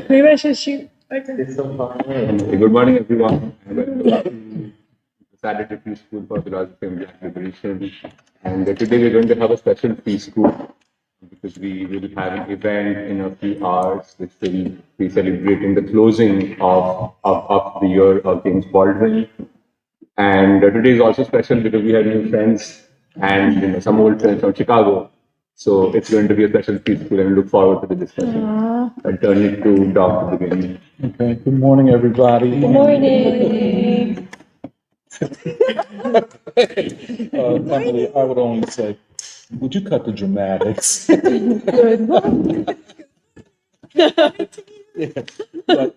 Maybe I should shoot. Okay. Good morning, everyone. Welcome to Saturday Free School for Philosophy and Black Liberation. And today we're going to have a special free school because we will have an event in a few hours which will be celebrating the closing of the Year of James Baldwin. And today is also special because we have new friends and some old friends from Chicago. So it's going to be a special free school and we look forward to the discussion. I'll turn it to Doc to begin. Okay, good morning, everybody. Good morning. Emily, I would only say, would you cut the dramatics? Good morning. But,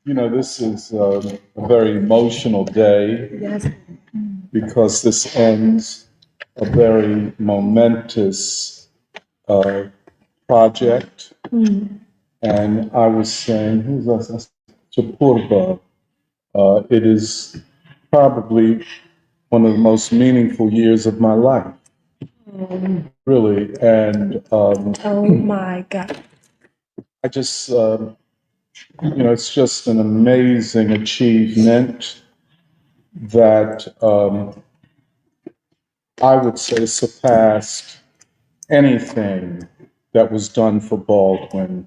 this is a very emotional day Yes. because this ends a very momentous project. And I was saying, who's that? Chapurba. It is probably one of the most meaningful years of my life, really. And Oh my God. I just, it's just an amazing achievement that I would say surpassed anything that was done for Baldwin.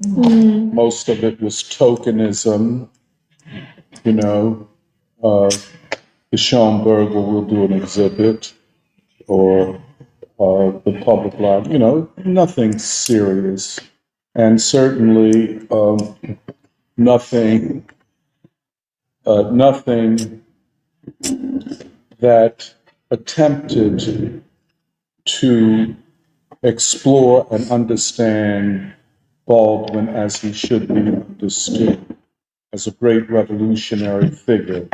Most of it was tokenism, the Schoenberg will do an exhibit or the public library, nothing serious. And certainly nothing that attempted to explore and understand Baldwin as he should be understood, as a great revolutionary figure.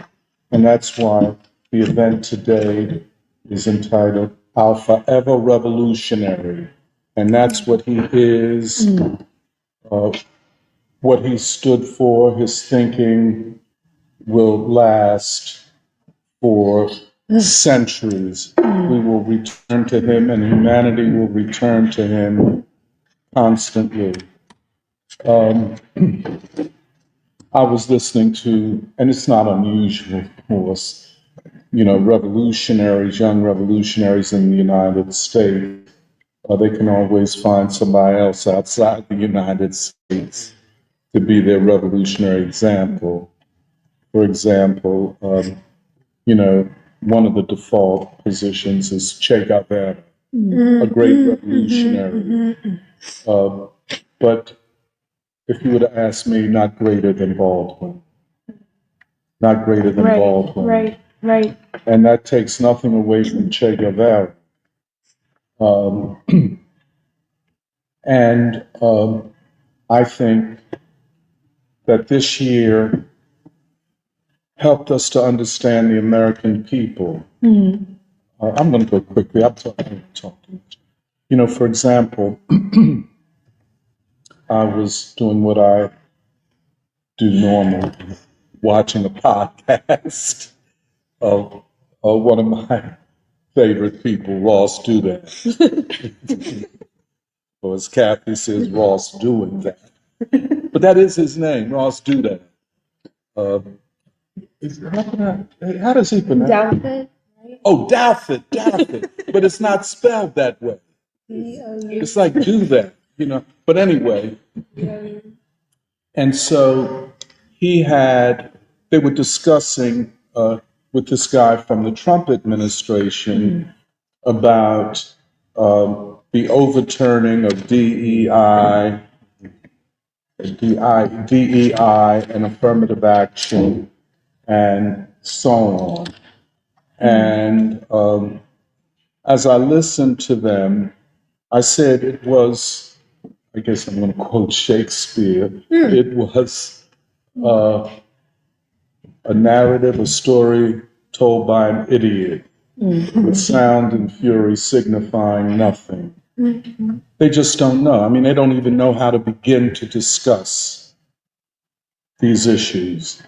And that's why the event today is entitled Our Forever Revolutionary. And that's what he is, what he stood for. His thinking will last for centuries. We will return to him and humanity will return to him constantly. I was listening to, and it's not unusual, of course, revolutionaries, young revolutionaries in the United States, they can always find somebody else outside the United States to be their revolutionary example. For example, one of the default positions is Che Guevara, a great revolutionary. But if you were to ask me, not greater than Baldwin. Not greater than Baldwin. Right. And that takes nothing away from Che Guevara. I think that this year helped us to understand the American people. I'm going to go quickly. I'm talking too much. For example, I was doing what I do normally, watching a podcast of one of my favorite people, Ross Do That. Or as Kathy says, Ross Doing That. But that is his name, Ross Do That. How does he pronounce it? Doubt. Oh, Douthit. But it's not spelled that way. It's like do that, But anyway, and so they were discussing with this guy from the Trump administration about the overturning of DEI and affirmative action and so on. And as I listened to them, I said it was, I guess I'm going to quote Shakespeare, it was a narrative, a story told by an idiot, with sound and fury signifying nothing. They just don't know. I mean, they don't even know how to begin to discuss these issues.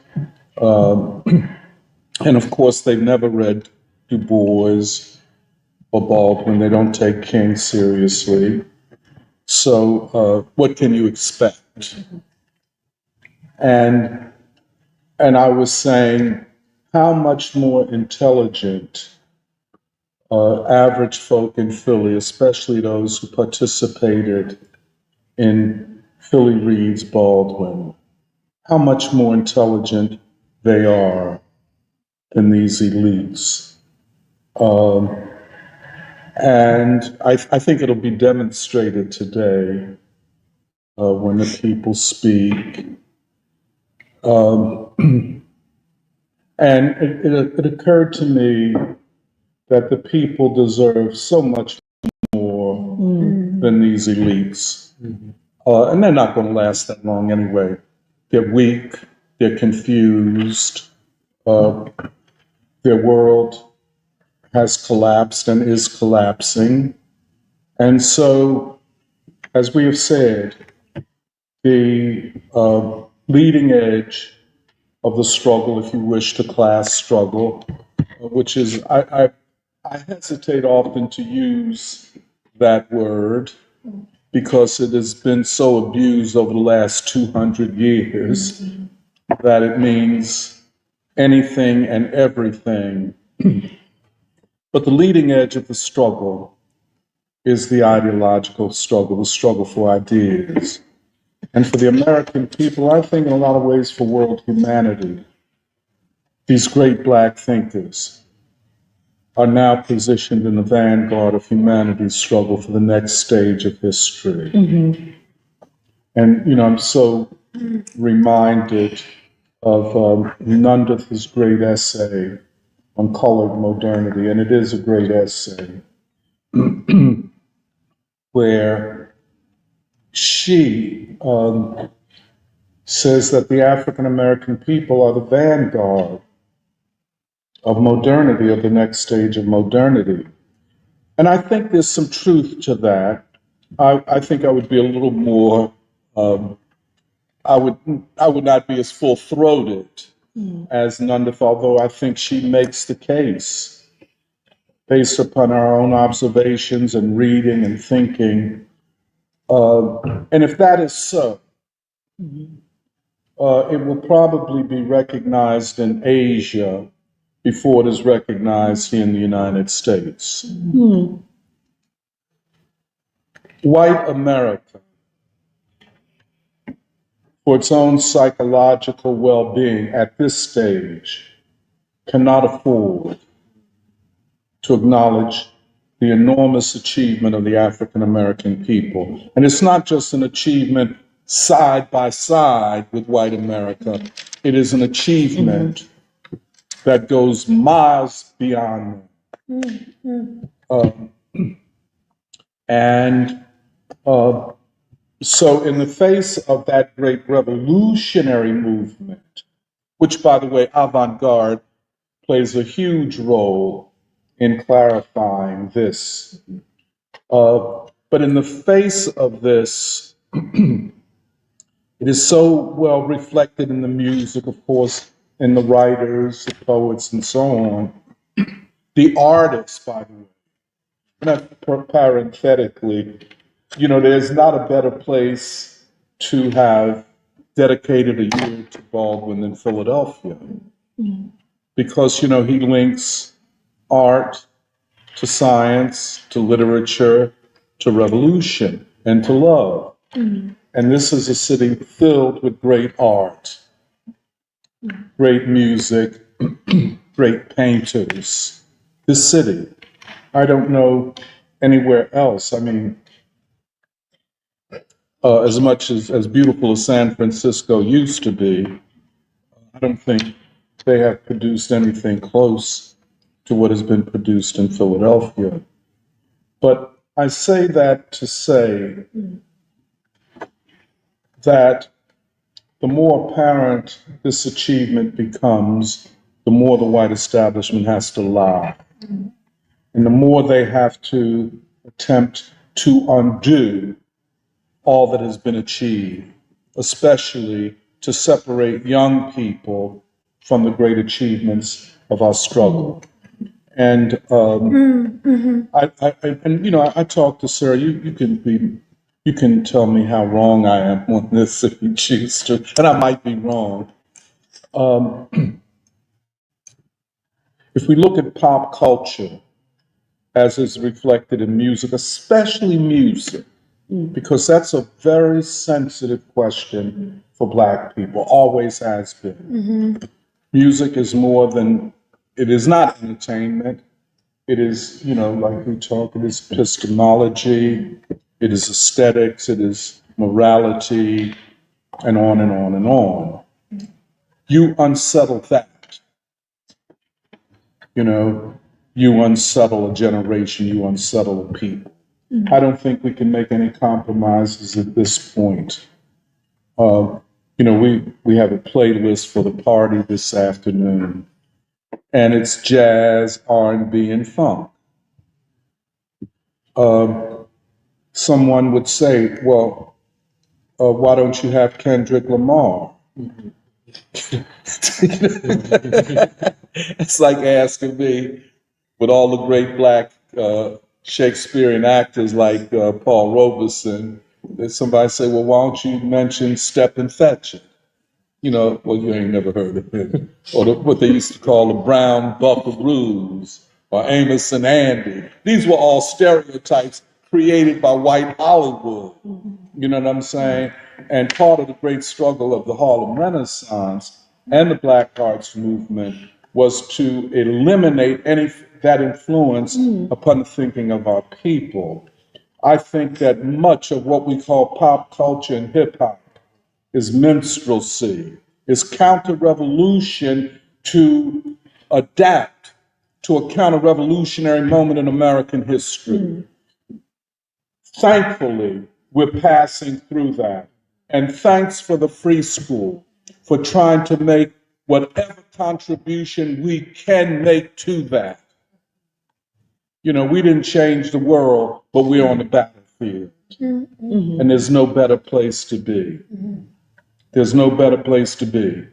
And of course, they've never read Du Bois, or Baldwin. They don't take King seriously. So what can you expect? And I was saying how much more intelligent average folk in Philly, especially those who participated in Philly reads Baldwin, how much more intelligent they are than these elites. And I think it'll be demonstrated today when the people speak. And it occurred to me that the people deserve so much more than these elites. And they're not going to last that long anyway. They're weak, they're confused, their world has collapsed and is collapsing. And so, as we have said, the leading edge of the struggle, if you wish, the class struggle, which is, I hesitate often to use that word because it has been so abused over the last 200 years that it means anything and everything. But the leading edge of the struggle is the ideological struggle, the struggle for ideas. And for the American people, I think in a lot of ways for world humanity, these great Black thinkers are now positioned in the vanguard of humanity's struggle for the next stage of history. And, you know, I'm so reminded of Nunda's great essay on colored modernity, and it is a great essay, where she says that the African American people are the vanguard of modernity, of the next stage of modernity. And I think there's some truth to that. I think I would be a little more, I would not be as full-throated as Nunda, although I think she makes the case based upon our own observations and reading and thinking. And if that is so, it will probably be recognized in Asia before it is recognized here in the United States. White America, for its own psychological well-being at this stage, cannot afford to acknowledge the enormous achievement of the African American people. And it's not just an achievement side by side with white America, it is an achievement that goes miles beyond them. And so, in the face of that great revolutionary movement, which, by the way, avant-garde plays a huge role in clarifying this. But in the face of this, it is so well reflected in the music, of course, in the writers, the poets, and so on. The artists, by the way, and parenthetically, you know, there's not a better place to have dedicated a year to Baldwin than Philadelphia. Because, you know, he links art to science, to literature, to revolution, and to love. And this is a city filled with great art, great music, great painters. This city, I don't know anywhere else. I mean, as much as beautiful as San Francisco used to be, I don't think they have produced anything close to what has been produced in Philadelphia. But I say that to say that the more apparent this achievement becomes, the more the white establishment has to lie. And the more they have to attempt to undo all that has been achieved, especially to separate young people from the great achievements of our struggle. And I talked to Sarah. You can tell me how wrong I am on this if you choose to, and I might be wrong. If we look at pop culture as is reflected in music, especially music, because that's a very sensitive question for Black people, always has been. Music is more than, it is not entertainment. It is, like we talk, it is epistemology, it is aesthetics, it is morality, and on and on and on. You unsettle that, you unsettle a generation, you unsettle a people. I don't think we can make any compromises at this point. We have a playlist for the party this afternoon, and it's jazz, R&B, and funk. Someone would say, well, why don't you have Kendrick Lamar? It's like asking me, with all the great Black Shakespearean actors like Paul Robeson, that somebody say, well, why don't you mention Stephen Fetchit? Well, you ain't never heard of him. Or what they used to call the Brown Buckaroos, or Amos and Andy. These were all stereotypes created by white Hollywood. You know what I'm saying? And part of the great struggle of the Harlem Renaissance and the Black Arts movement was to eliminate any that influence upon the thinking of our people. I think that much of what we call pop culture and hip hop is minstrelsy, is counter-revolution to adapt to a counter-revolutionary moment in American history. Thankfully, we're passing through that. And thanks for the free school, for trying to make whatever contribution we can make to that. We didn't change the world, but we're on the battlefield. And there's no better place to be. There's no better place to be.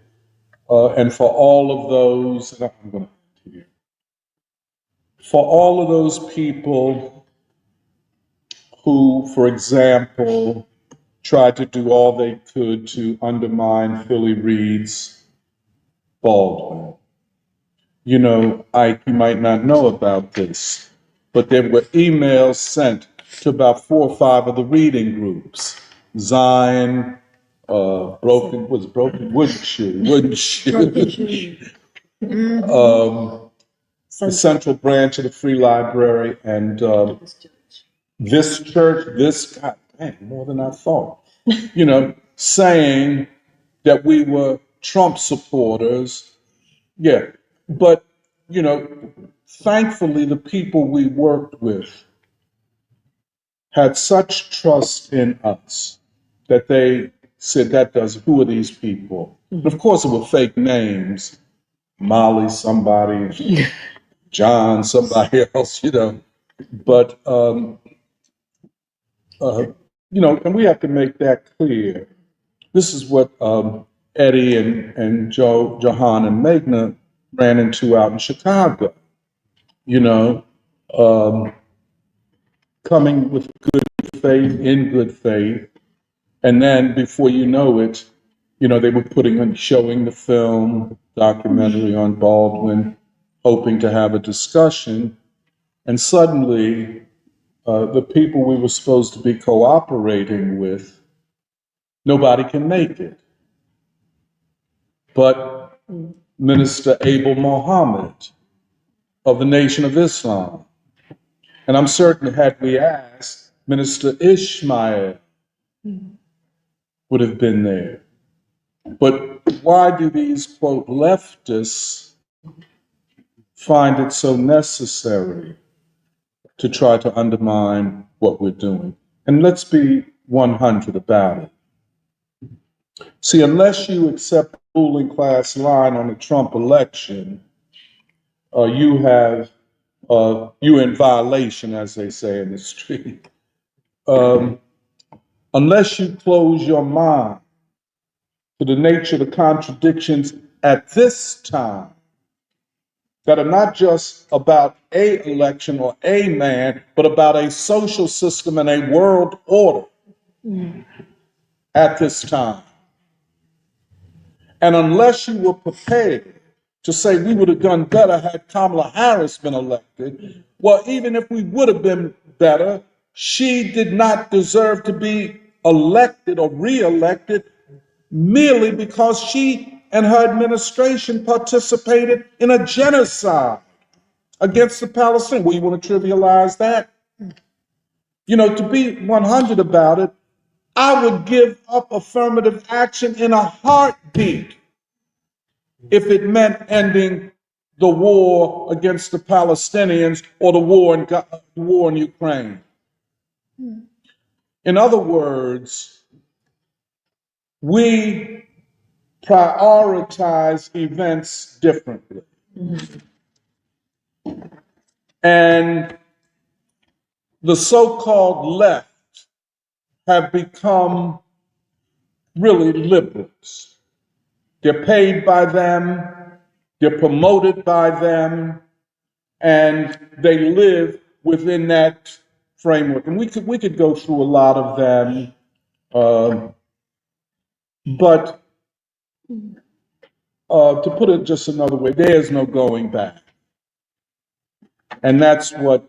And for all of those, and I'm going to here, for all of those people who, for example, tried to do all they could to undermine Philly Reed's Baldwin. You might not know about this, but there were emails sent to about 4 or 5 of the reading groups. Zion, broken wooden shoe. The Central Branch of the Free Library, and this church, God, man, more than I thought, saying that we were Trump supporters. Yeah, but, thankfully the people we worked with had such trust in us that they said, who are these people? And of course, it were fake names, Molly somebody, John somebody else, But, and we have to make that clear. This is what Eddie and Johan and Magna ran into out in Chicago, coming with good faith, in good faith. And then before you know it, they were showing the film, documentary on Baldwin, hoping to have a discussion. And suddenly, the people we were supposed to be cooperating with, nobody can make it. But Minister Abel Mohammed of the Nation of Islam. And I'm certain had we asked, Minister Ishmael would have been there. But why do these, quote, leftists find it so necessary to try to undermine what we're doing? And let's be 100 about it. See, unless you accept the ruling class line on the Trump election, you're in violation, as they say in the street. Unless you close your mind to the nature of the contradictions at this time, that are not just about a election or a man, but about a social system and a world order at this time. And unless you were prepared to say we would have done better had Kamala Harris been elected, well, even if we would have been better, she did not deserve to be elected or reelected merely because she and her administration participated in a genocide against the Palestinians. Well, you want to trivialize that? You know, to be 100 about it, I would give up affirmative action in a heartbeat if it meant ending the war against the Palestinians or the war in Ukraine. In other words, we prioritize events differently. And the so-called left have become really liberals. They're paid by them, they're promoted by them, and they live within that framework. And we could go through a lot of them, but to put it just another way, there is no going back. And that's what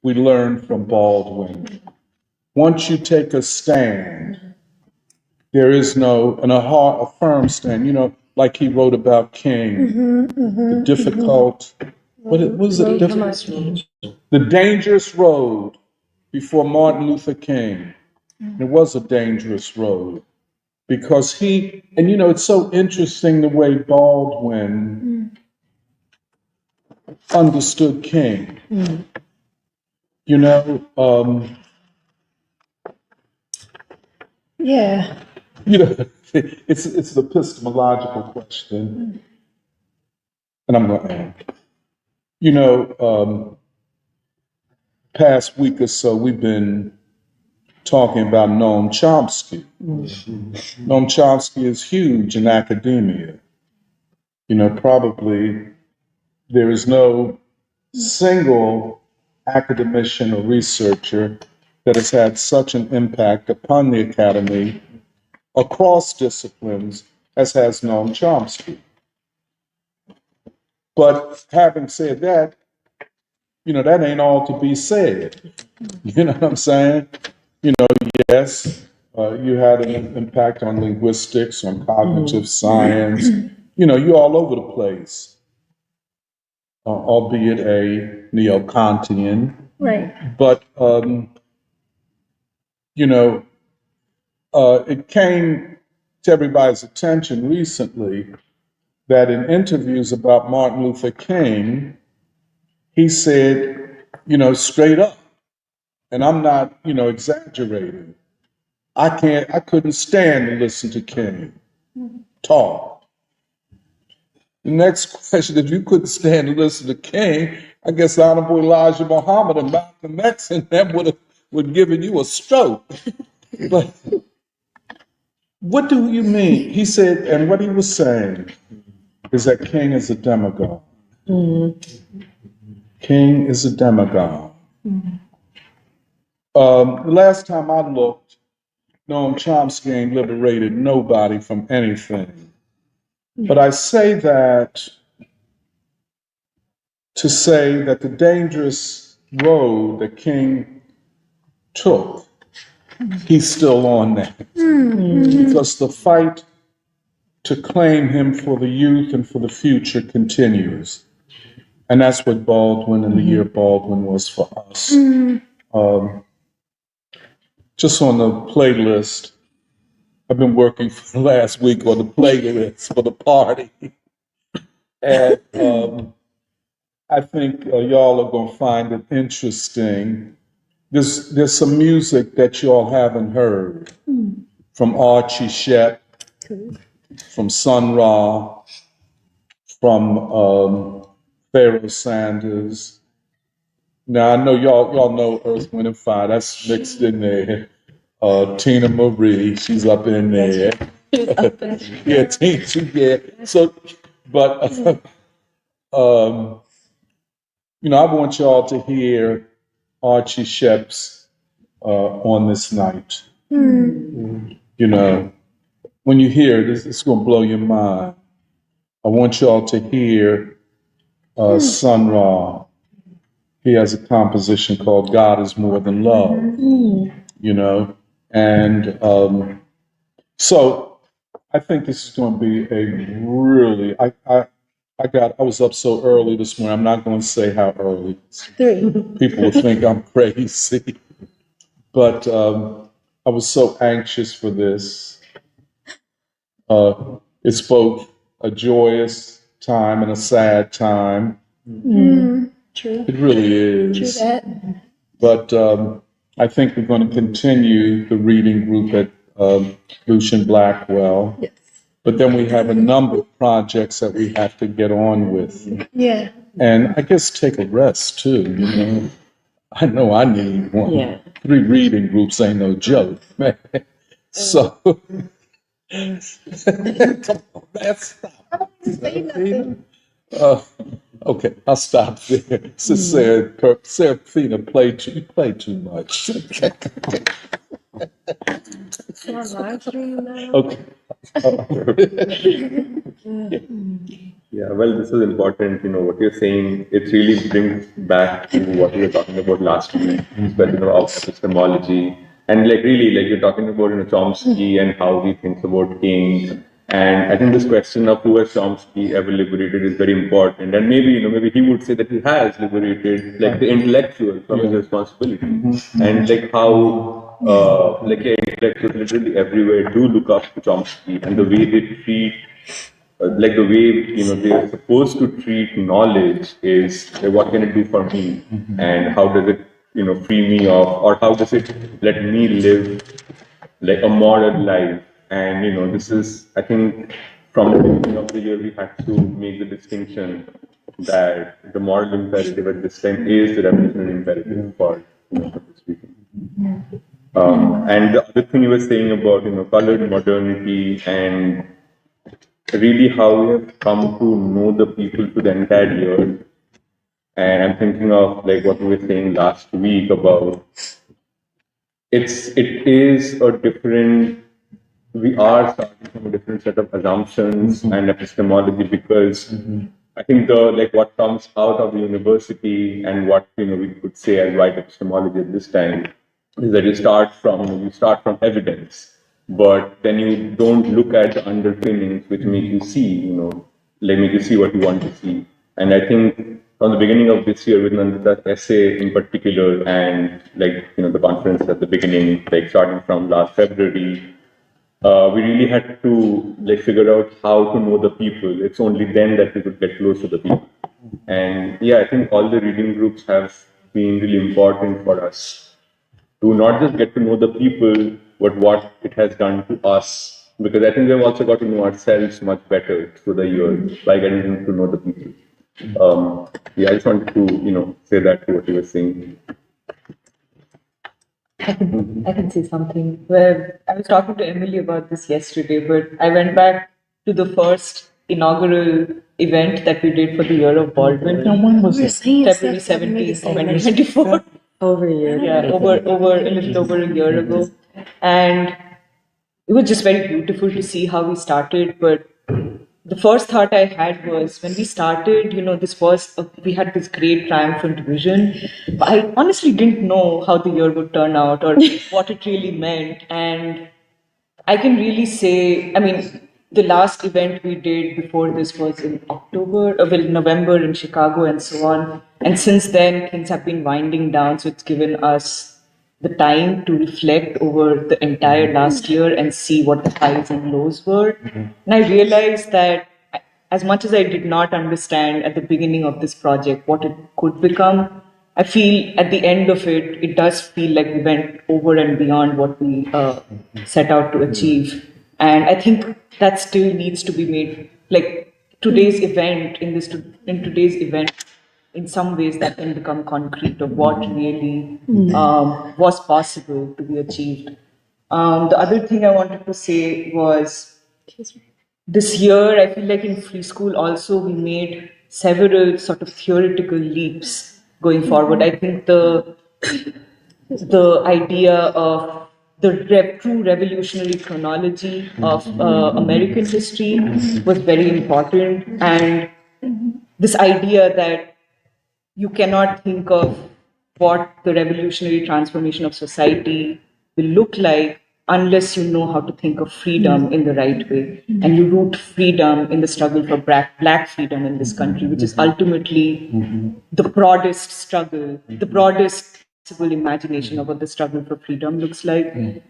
we learned from Baldwin. Once you take a stand, there is a firm stand, you know, like he wrote about King, the difficult, what was it? The dangerous road before Martin Luther King. It was a dangerous road because and you know, it's so interesting the way Baldwin understood King. You know, Yeah. you know, it's an epistemological question, and I'm going to end. You know, past week or so, we've been talking about Noam Chomsky. Noam Chomsky is huge in academia. You know, probably there is no single academician or researcher that has had such an impact upon the academy across disciplines as has Noam Chomsky. But having said that, you know, that ain't all to be said. You know what I'm saying? You know, yes, you had an impact on linguistics, on cognitive science. You know, you're all over the place, albeit a neo-Kantian. Right. But, you know, it came to everybody's attention recently that in interviews about Martin Luther King, he said, you know, straight up, and I'm not, you know, exaggerating, I couldn't stand to listen to King talk. The next question, if you couldn't stand to listen to King, I guess Honorable Elijah Muhammad and Malcolm X and them would have given you a stroke. But what do you mean? He said, and what he was saying is that King is a demagogue. King is a demagogue. The last time I looked, Noam Chomsky ain't liberated nobody from anything. But I say that to say that the dangerous road that King took, he's still on that. Because the fight to claim him for the youth and for the future continues. And that's what Baldwin and the Year of Baldwin was for us. Just on the playlist, I've been working for the last week on the playlist for the party. And I think y'all are going to find it interesting. There's some music that y'all haven't heard from Archie Shep, from Sun Ra, from Pharaoh Sanders. Now I know y'all know Earth, Wind and Fire. That's mixed in there. Tina Marie, she's up in there. Yeah, Tina, yeah. So, but I want y'all to hear Archie Shepp's On This Night. When you hear this, it's going to blow your mind. I want y'all to hear Sun Ra. He has a composition called God is More Than Love, and so I think this is going to be a really, I was up so early this morning. I'm not going to say how early. 3. People will think I'm crazy, but I was so anxious for this. It's both a joyous time and a sad time. True. It really True is. that. But I think we're going to continue the reading group at Lucian Blackwell. Yes. But then we have a number of projects that we have to get on with. Yeah. And I guess take a rest too. I know I need one. Yeah. 3 reading groups ain't no joke, man. So, come on, man, stop. Say nothing. Okay, I'll stop there. Serafina, you play too much. It's on live stream now. Okay. Yeah, well, this is important. What you're saying, it really brings back to what we were talking about last week, but of epistemology. And really, you're talking about, Chomsky and how he thinks about King. And I think this question of who has Chomsky ever liberated is very important. And maybe he would say that he has liberated, the intellectual from his responsibility. And how, intellectuals literally everywhere do look up to Chomsky and the way they treat the way they're supposed to treat knowledge is what can it do for me, and how does it free me of, or how does it let me live a moral life. And this is, I think, from the beginning of the year we had to make the distinction that the moral imperative at this time is the revolutionary imperative for speaking. And the other thing you were saying about colored modernity and really how we have come to know the people to the entire year. And I'm thinking of what we were saying last week about it is a different, we are starting from a different set of assumptions and epistemology, because I think the what comes out of the university and what we could say as white epistemology at this time is that you start from evidence, but then you don't look at the underpinnings which make you see, make you see what you want to see. And I think from the beginning of this year, with Nandita's essay in particular, and the conference at the beginning, starting from last February, we really had to figure out how to know the people. It's only then that we could get close to the people. And yeah, I think all the reading groups have been really important for us to not just get to know the people, but what it has done to us. Because I think we've also got to know ourselves much better through the year by getting to know the people. Yeah, I just wanted to, say that to what you were saying. I can say something. Well, I was talking to Emily about this yesterday, but I went back to the first inaugural event that we did for the Year of Baldwin. When was We're it? saying February stuff that made 17th, us say 2024. Over a year. Yeah, over a little over a year ago. And it was just very beautiful to see how we started. But the first thought I had was when we started, we had this great triumphant vision. But I honestly didn't know how the year would turn out or what it really meant. And I can really say, I mean, the last event we did before this was in November in Chicago and so on. And since then, things have been winding down. So it's given us the time to reflect over the entire last year and see what the highs and lows were. And I realized that as much as I did not understand at the beginning of this project what it could become, I feel at the end of it, it does feel like we went over and beyond what we set out to achieve. And I think that still needs to be made, like today's event, in today's event, in some ways that can become concrete of what really was possible to be achieved. The other thing I wanted to say was this year, I feel like in free school also we made several sort of theoretical leaps going forward. I think the idea of the true revolutionary chronology of American history was very important, and this idea that you cannot think of what the revolutionary transformation of society will look like unless you know how to think of freedom in the right way. And you root freedom in the struggle for black freedom in this country, which is ultimately the broadest struggle, the broadest possible imagination of what the struggle for freedom looks like.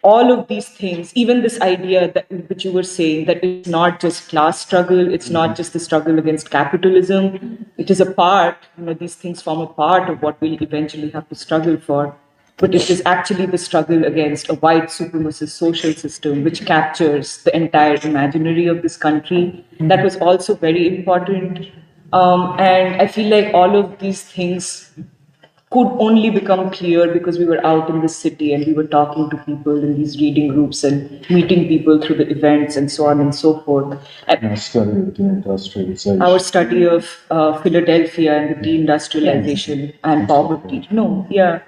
All of these things, even this idea that which you were saying, that it's not just class struggle, it's not just the struggle against capitalism, it is a part, these things form a part of what we'll eventually have to struggle for. But it is actually the struggle against a white supremacist social system which captures the entire imaginary of this country. That was also very important. And I feel like all of these things could only become clear because we were out in the city and we were talking to people in these reading groups and meeting people through the events and so on and so forth. And study of deindustrialization. Our study of Philadelphia and the deindustrialization and poverty. No, yeah.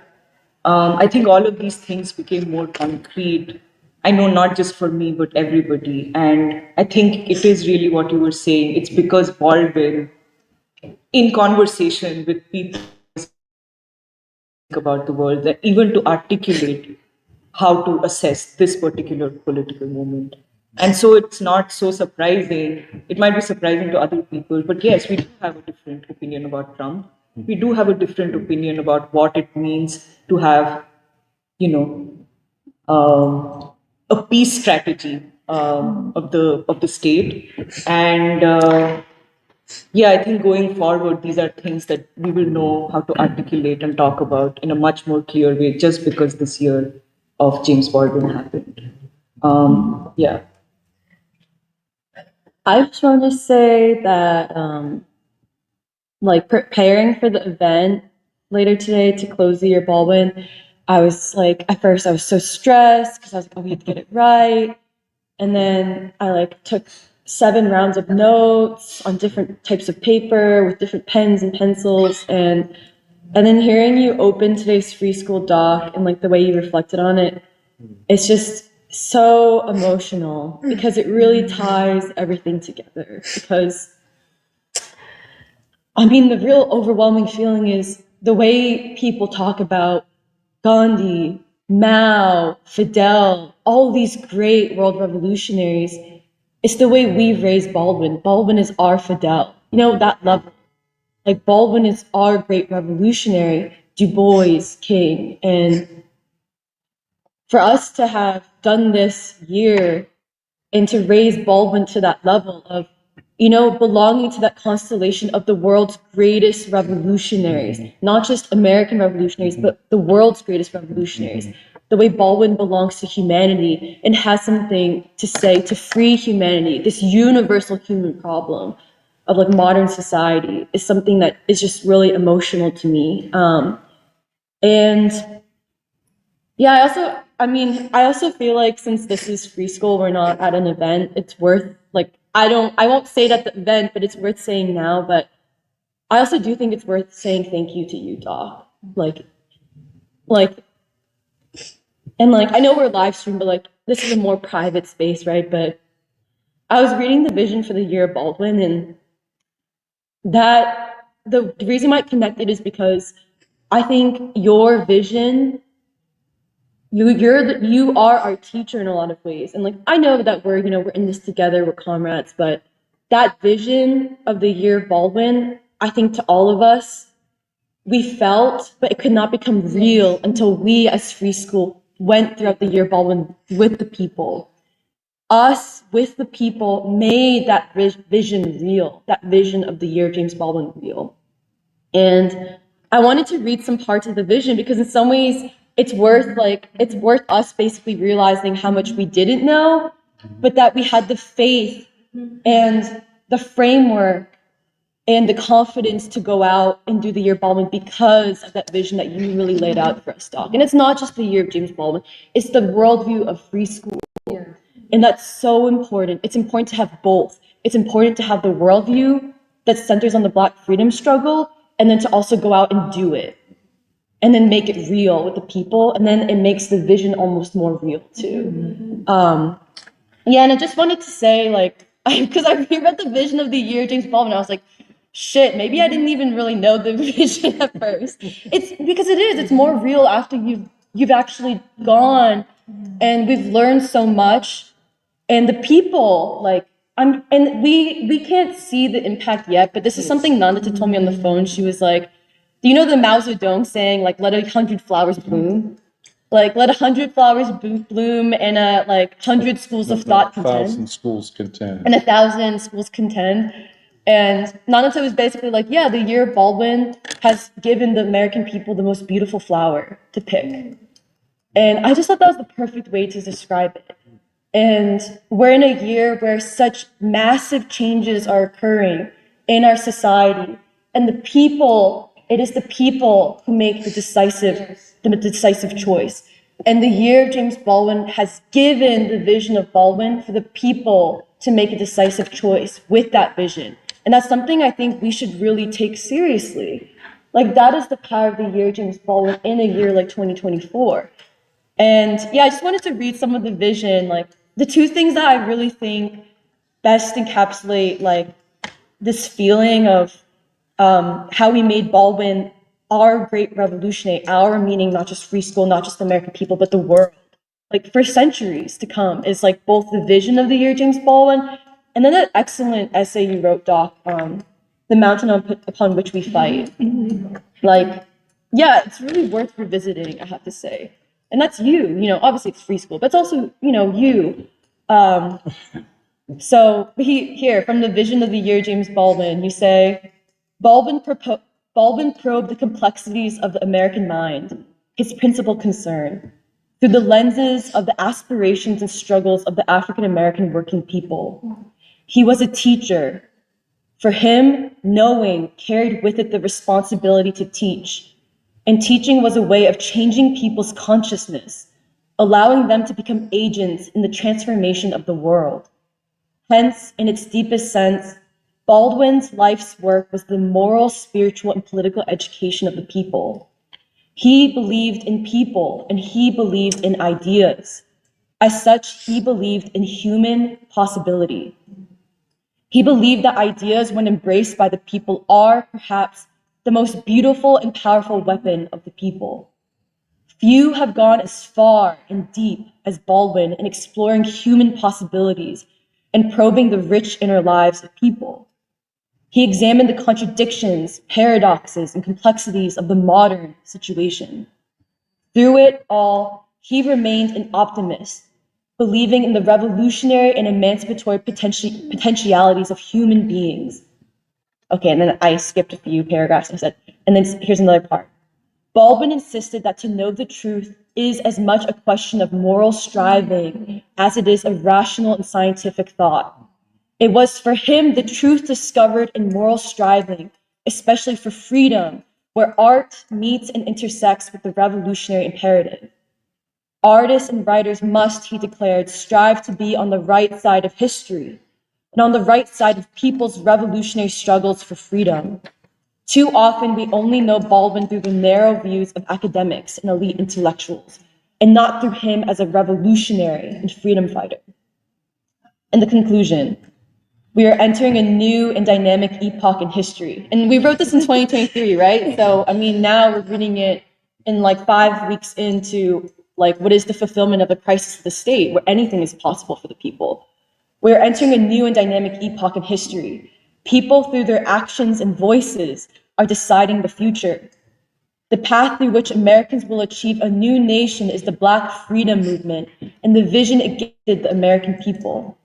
I think all of these things became more concrete. I know not just for me, but everybody. And I think it is really what you were saying. It's because Baldwin, in conversation with people about the world, that even to articulate how to assess this particular political moment. And so it's not so surprising. It might be surprising to other people, but yes, we do have a different opinion about Trump. We do have a different opinion about what it means to have, a peace strategy of the state. And yeah, I think going forward, these are things that we will know how to articulate and talk about in a much more clear way, just because this year of James Baldwin happened. Yeah. I just want to say that, like, preparing for the event later today to close the year Baldwin, I was like, at first I was so stressed because I was like, oh, we have to get it right. And then I like took 7 rounds of notes on different types of paper with different pens and pencils, and then hearing you open today's free school doc and like the way you reflected on it, it's just so emotional because it really ties everything together. Because I mean, the real overwhelming feeling is the way people talk about Gandhi, Mao, Fidel, all these great world revolutionaries. It's the way we've raised Baldwin. Baldwin is our Fidel. That level. Like, Baldwin is our great revolutionary, Du Bois, King. And for us to have done this year and to raise Baldwin to that level of, belonging to that constellation of the world's greatest revolutionaries, not just American revolutionaries, but the world's greatest revolutionaries. The way Baldwin belongs to humanity and has something to say to free humanity, this universal human problem of like modern society, is something that is just really emotional to me. And yeah, I also feel like since this is free school, we're not at an event, it's worth like, I won't say it at the event, but it's worth saying now. But I also do think it's worth saying thank you to you, Doc. Like, and like, I know we're live stream, but like, this is a more private space, right? But I was reading the vision for the Year of Baldwin, and that the reason why it connected is because I think your vision, you are our teacher in a lot of ways. And like, I know that we're in this together, we're comrades, but that vision of the Year of Baldwin, I think to all of us, we felt, but it could not become real until we as Free School went throughout the Year of Baldwin with the people. Us with the people made that vision real, that vision of the Year of James Baldwin real. And I wanted to read some parts of the vision because in some ways it's worth us basically realizing how much we didn't know, but that we had the faith and the framework and the confidence to go out and do the Year of Baldwin because of that vision that you really laid out for us, Doc. And it's not just the Year of James Baldwin, it's the worldview of free school. And that's so important. It's important to have both. It's important to have the worldview that centers on the Black freedom struggle, and then to also go out and do it, and then make it real with the people, and then it makes the vision almost more real too. Yeah, and I just wanted to say, like, because I reread the vision of the Year of James Baldwin, I was like, shit, maybe I didn't even really know the vision at first. It's because it's more real after you've actually gone, and we've learned so much, and the people, like, and we can't see the impact yet, but this is something Nandita told me on the phone. She was like, do you know the Mao Zedong saying, like, let 100 flowers bloom? Like, let 100 flowers bloom, and like 100 schools of thought contend. 1,000 schools contend. And 1,000 schools contend. And Nandita was basically like, yeah, the Year of Baldwin has given the American people the most beautiful flower to pick. And I just thought that was the perfect way to describe it. And we're in a year where such massive changes are occurring in our society. And it is the people who make the decisive choice. And the Year of James Baldwin has given the vision of Baldwin for the people to make a decisive choice with that vision. And that's something I think we should really take seriously. Like, that is the power of the Year of James Baldwin in a year like 2024. And yeah, I just wanted to read some of the vision. Like, the two things that I really think best encapsulate, like, this feeling of how we made Baldwin our great revolutionary, our meaning not just free school, not just the American people, but the world, like, for centuries to come, is like both the vision of the Year of James Baldwin and then that excellent essay you wrote, Doc, The Mountain Upon Which We Fight. Like, yeah, it's really worth revisiting, I have to say. And that's you, obviously it's free school, but it's also, you. So here, from the vision of the Year James Baldwin, you say, Baldwin probed the complexities of the American mind, his principal concern, through the lenses of the aspirations and struggles of the African American working people. He was a teacher. For him, knowing carried with it the responsibility to teach, and teaching was a way of changing people's consciousness, allowing them to become agents in the transformation of the world. Hence, in its deepest sense, Baldwin's life's work was the moral, spiritual, and political education of the people. He believed in people, and he believed in ideas. As such, he believed in human possibility. He believed that ideas, when embraced by the people, are perhaps the most beautiful and powerful weapon of the people. Few have gone as far and deep as Baldwin in exploring human possibilities and probing the rich inner lives of people. He examined the contradictions, paradoxes, and complexities of the modern situation. Through it all, he remained an optimist, believing in the revolutionary and emancipatory potentialities of human beings. Okay, and then I skipped a few paragraphs and said, and then here's another part. Baldwin insisted that to know the truth is as much a question of moral striving as it is of rational and scientific thought. It was for him the truth discovered in moral striving, especially for freedom, where art meets and intersects with the revolutionary imperative. Artists and writers must, he declared, strive to be on the right side of history and on the right side of people's revolutionary struggles for freedom. Too often, we only know Baldwin through the narrow views of academics and elite intellectuals, and not through him as a revolutionary and freedom fighter. And the conclusion, we are entering a new and dynamic epoch in history. And we wrote this in 2023, right? So, I mean, now we're reading it in like 5 weeks into like what is the fulfillment of the crisis of the state, where anything is possible for the people. We are entering a new and dynamic epoch in history. People, through their actions and voices, are deciding the future. The path through which Americans will achieve a new nation is the Black freedom movement and the vision it gifted the American people.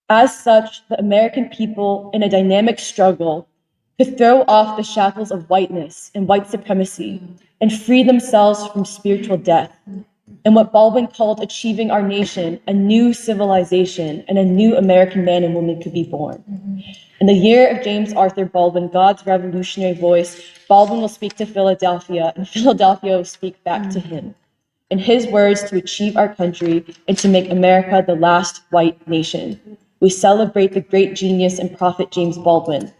As such, the American people, in a dynamic struggle, could throw off the shackles of whiteness and white supremacy and free themselves from spiritual death, and what Baldwin called achieving our nation, a new civilization, and a new American man and woman could be born. In the year of James Arthur Baldwin, God's revolutionary voice, Baldwin will speak to Philadelphia, and Philadelphia will speak back to him. In his words, to achieve our country and to make America the last white nation. We celebrate the great genius and prophet James Baldwin.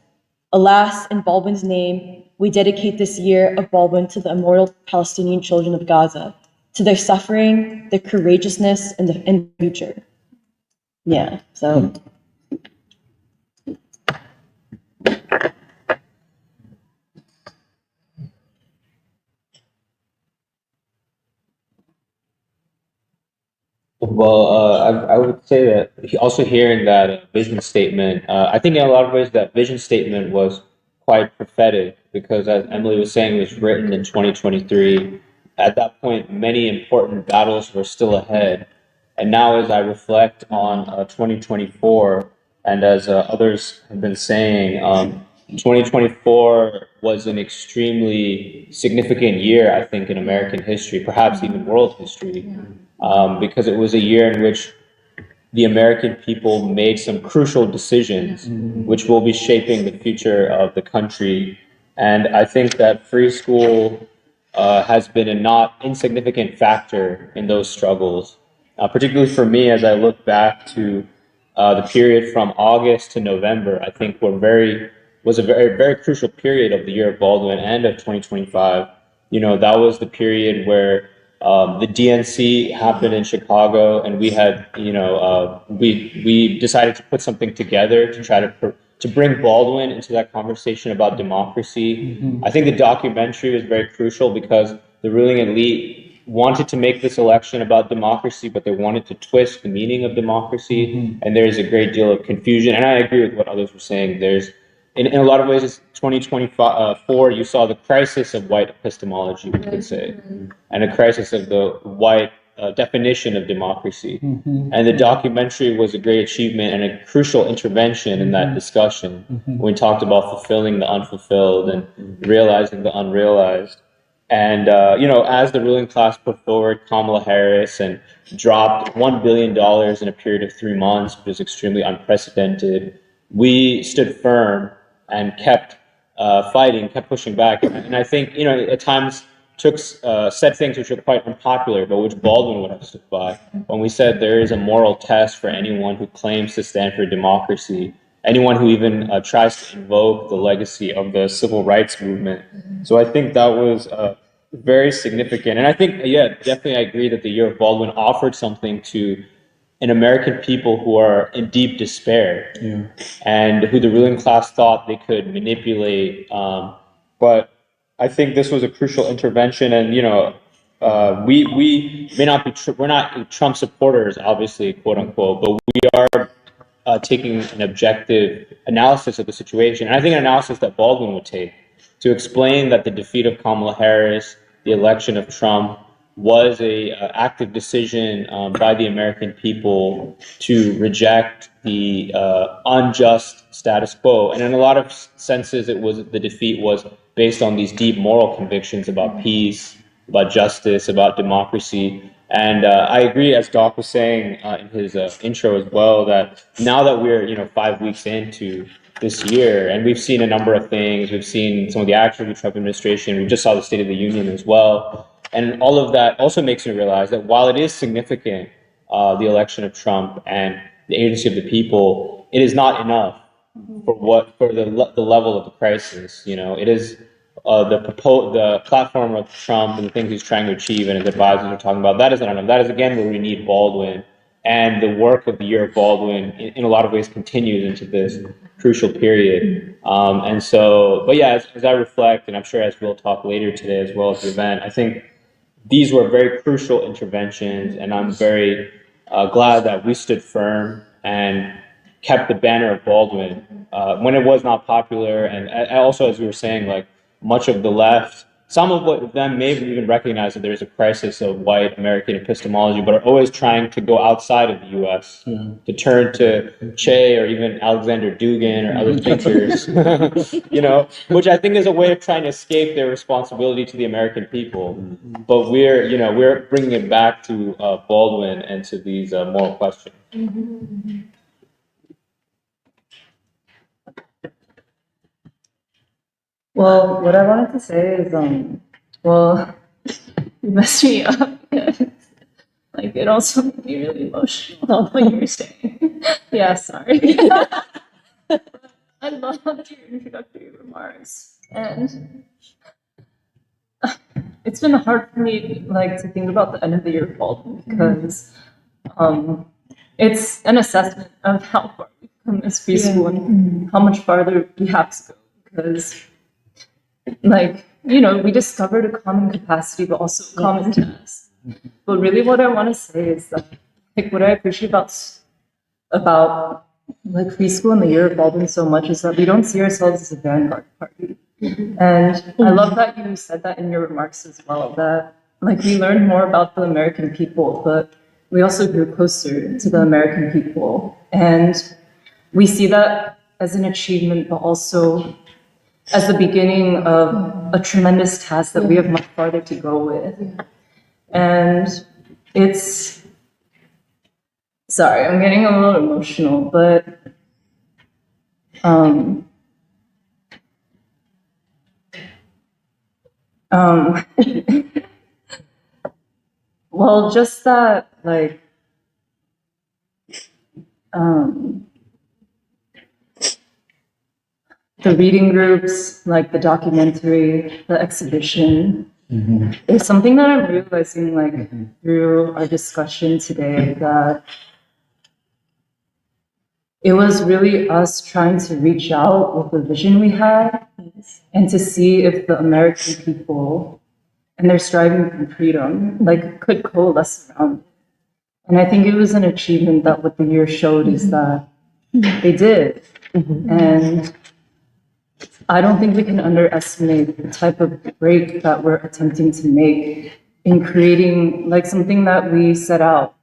Alas, in Baldwin's name, we dedicate this year of Baldwin to the immortal Palestinian children of Gaza, to their suffering, their courageousness, and the future. Yeah, so. Well, I would say that also hearing that vision statement, I think in a lot of ways that vision statement was quite prophetic because, as Emily was saying, it was written in 2023. At that point, many important battles were still ahead. And now, as I reflect on 2024, and as others have been saying, 2024 was an extremely significant year, I think, in American history, perhaps even world history, because it was a year in which the American people made some crucial decisions which will be shaping the future of the country. And I think that free school has been a not insignificant factor in those struggles, particularly for me as I look back to the period from August to November. I think was a very crucial period of the year of Baldwin and of 2025. You know, that was the period where the DNC happened in Chicago, and we had, we decided to put something together to try to bring Baldwin into that conversation about democracy. I think the documentary was very crucial because the ruling elite wanted to make this election about democracy, but they wanted to twist the meaning of democracy, and there's a great deal of confusion. And I agree with what others were saying. There's in a lot of ways, it's 2024, you saw the crisis of white epistemology, we could say, and a crisis of the white definition of democracy. And the documentary was a great achievement and a crucial intervention in that discussion when we talked about fulfilling the unfulfilled and realizing the unrealized. And, as the ruling class put forward Kamala Harris and dropped $1 billion in a period of 3 months, which was extremely unprecedented, we stood firm and kept fighting, kept pushing back. And I think, at times said things which were quite unpopular, but which Baldwin would have stood by. When we said there is a moral test for anyone who claims to stand for democracy, anyone who even tries to invoke the legacy of the civil rights movement. So I think that was very significant. And I think, yeah, definitely I agree that the Year of Baldwin offered something to an American people who are in deep despair and who the ruling class thought they could manipulate. But I think this was a crucial intervention. And, we may not be, we're not Trump supporters, obviously, quote unquote, but we are taking an objective analysis of the situation. And I think an analysis that Baldwin would take to explain that the defeat of Kamala Harris, the election of Trump, was a active decision by the American people to reject the unjust status quo. And in a lot of senses, the defeat was based on these deep moral convictions about peace, about justice, about democracy. And I agree, as Doc was saying in his intro as well, that now that we're 5 weeks into this year, and we've seen a number of things, we've seen some of the actions of the Trump administration, we just saw the State of the Union as well, and all of that also makes me realize that while it is significant, the election of Trump and the agency of the people, it is not enough for the level of the crisis. It is the platform of Trump and the things he's trying to achieve and his advisors are talking about. That is not enough. That is again where we need Baldwin, and the work of the Year of Baldwin in a lot of ways continues into this crucial period. And so, but yeah, as I reflect, and I'm sure as we'll talk later today as well at the event, I think these were very crucial interventions, and I'm very glad that we stood firm and kept the banner of Baldwin when it was not popular. And also, as we were saying, like much of the left, some of them may even recognize that there is a crisis of white American epistemology, but are always trying to go outside of the U.S. To turn to Che or even Alexander Dugin or other thinkers, which I think is a way of trying to escape their responsibility to the American people. But we're bringing it back to Baldwin and to these moral questions. Well, what I wanted to say is, well, you messed me up. Like, it also made me really emotional, what you were saying. Yeah, sorry. I loved your introductory remarks, and it's been hard for me like to think about the end of the year Baldwin because it's an assessment of how far we've come as free school and how much farther we have to go. Because, like, you know, we discovered a common capacity, but also a common task. But really, what I want to say is that, like, what I appreciate about like preschool and the Year of Baldwin so much is that we don't see ourselves as a vanguard party. And I love that you said that in your remarks as well, that like we learned more about the American people, but we also grew closer to the American people. And we see that as an achievement, but also as the beginning of a tremendous task that we have much farther to go with. And it's, sorry, I'm getting a little emotional, but well, just that, like, the reading groups, like the documentary, the exhibition, there's something that I'm realizing, like, through our discussion today, that it was really us trying to reach out with the vision we had and to see if the American people and their striving for freedom, like, could coalesce around it. And I think it was an achievement that what the year showed is that they did. And I don't think we can underestimate the type of break that we're attempting to make in creating like something that we set out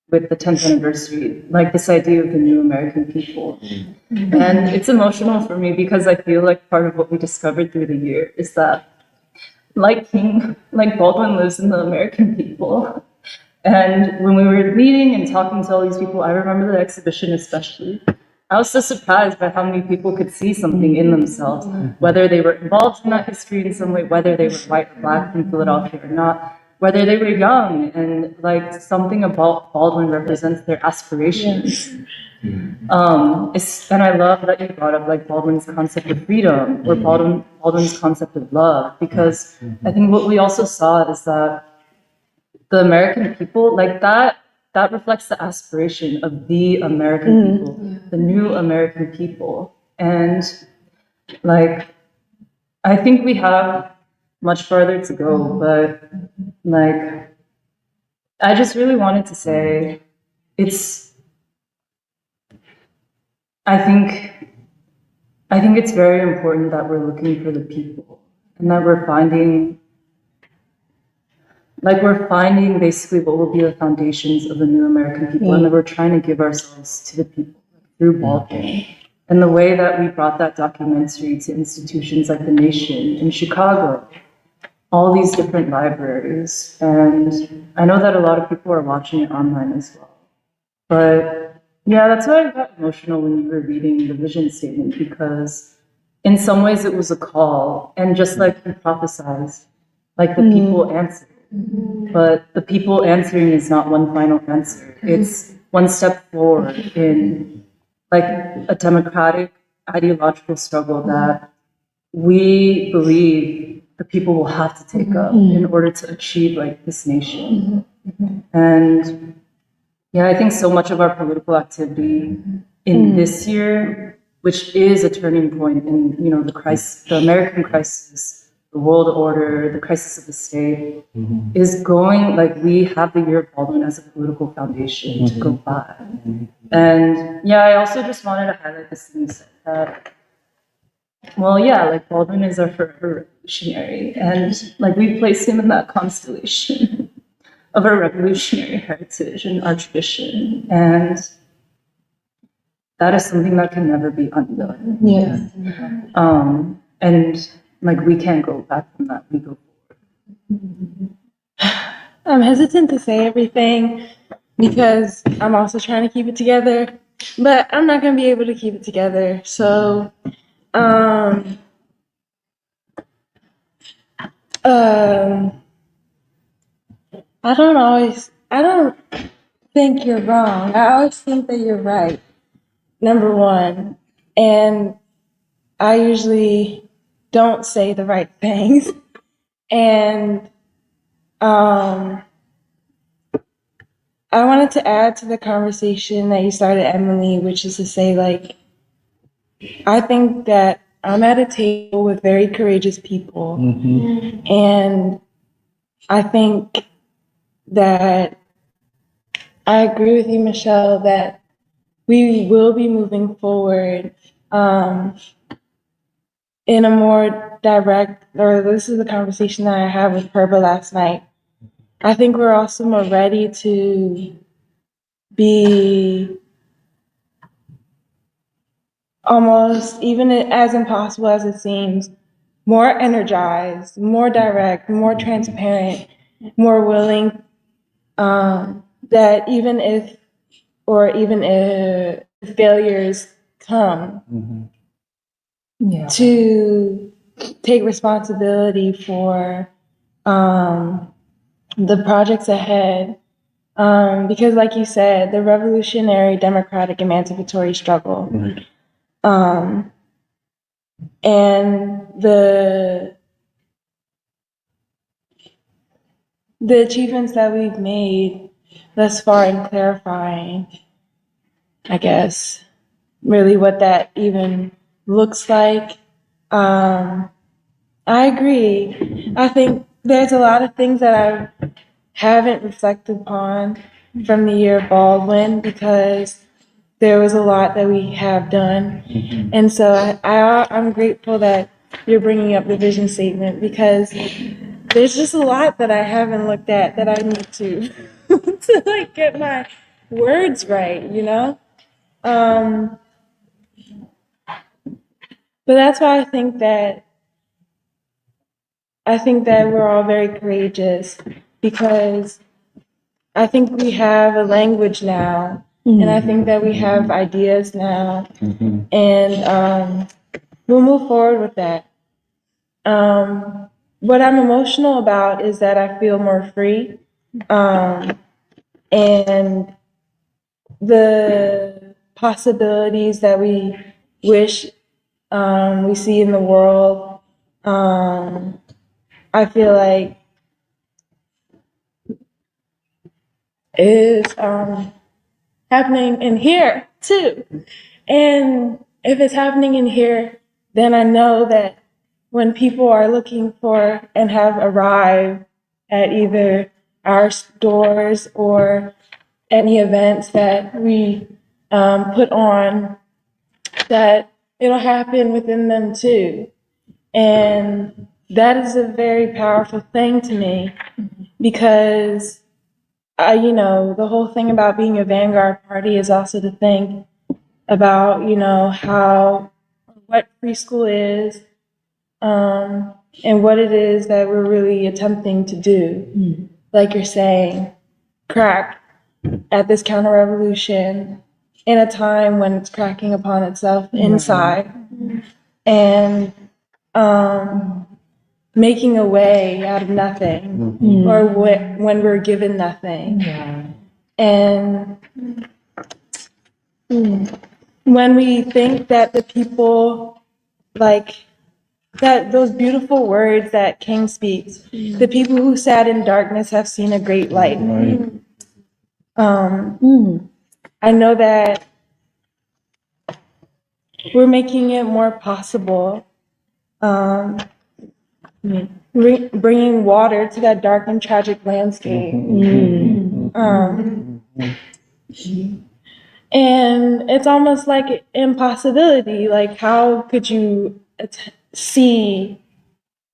with the 10th anniversary, like this idea of the new American people. And it's emotional for me because I feel like part of what we discovered through the year is that like Baldwin lives in the American people. And when we were meeting and talking to all these people, I remember the exhibition especially. I was so surprised by how many people could see something in themselves, whether they were involved in that history in some way, whether they were white or black from Philadelphia or not, whether they were young, and like something about Baldwin represents their aspirations. And I love that you brought up like Baldwin's concept of freedom or Baldwin's concept of love, because I think what we also saw is that the American people, like that reflects the aspiration of the American people, the new American people. And like, I think we have much farther to go, but like, I just really wanted to say I think it's very important that we're looking for the people and that we're finding basically what will be the foundations of the new American people, and that we're trying to give ourselves to the people through Baldwin. And the way that we brought that documentary to institutions like the Nation in Chicago, all these different libraries. And I know that a lot of people are watching it online as well. But yeah, that's why I got emotional when you were reading the vision statement, because in some ways it was a call, and just like you prophesized, like the people answered. But the people answering is not one final answer. It's one step forward in like a democratic ideological struggle that we believe the people will have to take up in order to achieve like this nation. And yeah, I think so much of our political activity in this year, which is a turning point in, you know, the American crisis, the world order, the crisis of the state, is going, like, we have the Year of Baldwin as a political foundation to go by. And yeah, I also just wanted to highlight this thing you said that, well, yeah, like Baldwin is our forever revolutionary, and like we place him in that constellation of our revolutionary heritage and our tradition, and that is something that can never be undone. And like we can't go back from that. We go forward. I'm hesitant to say everything because I'm also trying to keep it together, but I'm not going to be able to keep it together. So, I don't think you're wrong. I always think that you're right, number one. And I usually don't say the right things. And I wanted to add to the conversation that you started, Emily, which is to say, like, I think that I'm at a table with very courageous people. And I think that I agree with you, Michelle, that we will be moving forward in a more direct, or this is the conversation that I had with Perba last night. I think we're also more ready to be almost, even as impossible as it seems, more energized, more direct, more transparent, more willing, that even if failures come, to take responsibility for the projects ahead. Because, like you said, the revolutionary, democratic, emancipatory struggle, and the achievements that we've made thus far in clarifying, I guess, really what that even looks like. I agree. I think there's a lot of things that I haven't reflected upon from the year of Baldwin because there was a lot that we have done. And so I'm grateful that you're bringing up the vision statement because there's just a lot that I haven't looked at that I need to to like get my words right, you know? But that's why I think that we're all very courageous because I think we have a language now, and I think that we have ideas now, and we'll move forward with that. What I'm emotional about is that I feel more free, and the possibilities that we wish we see in the world. I feel like is happening in here too. And if it's happening in here, then I know that when people are looking for and have arrived at either our stores or any events that we put on, that it'll happen within them too. And that is a very powerful thing to me because the whole thing about being a vanguard party is also to think about, what preschool is, and what it is that we're really attempting to do. Like you're saying, crack at this counter revolution in a time when it's cracking upon itself inside and making a way out of nothing or when we're given nothing. And when we think that the people, like that, those beautiful words that King speaks, the people who sat in darkness have seen a great light. I know that we're making it more possible, bringing water to that dark and tragic landscape. And it's almost like impossibility. Like, how could you see,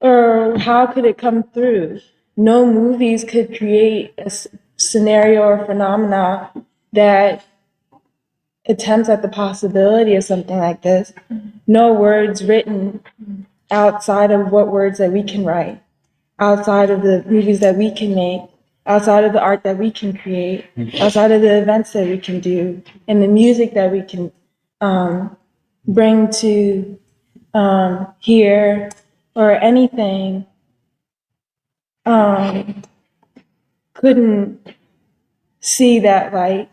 or how could it come through? No movies could create a scenario or phenomena that attempts at the possibility of something like this. No words written outside of what words that we can write, outside of the movies that we can make, outside of the art that we can create, outside of the events that we can do, and the music that we can bring to here or anything, couldn't see that light.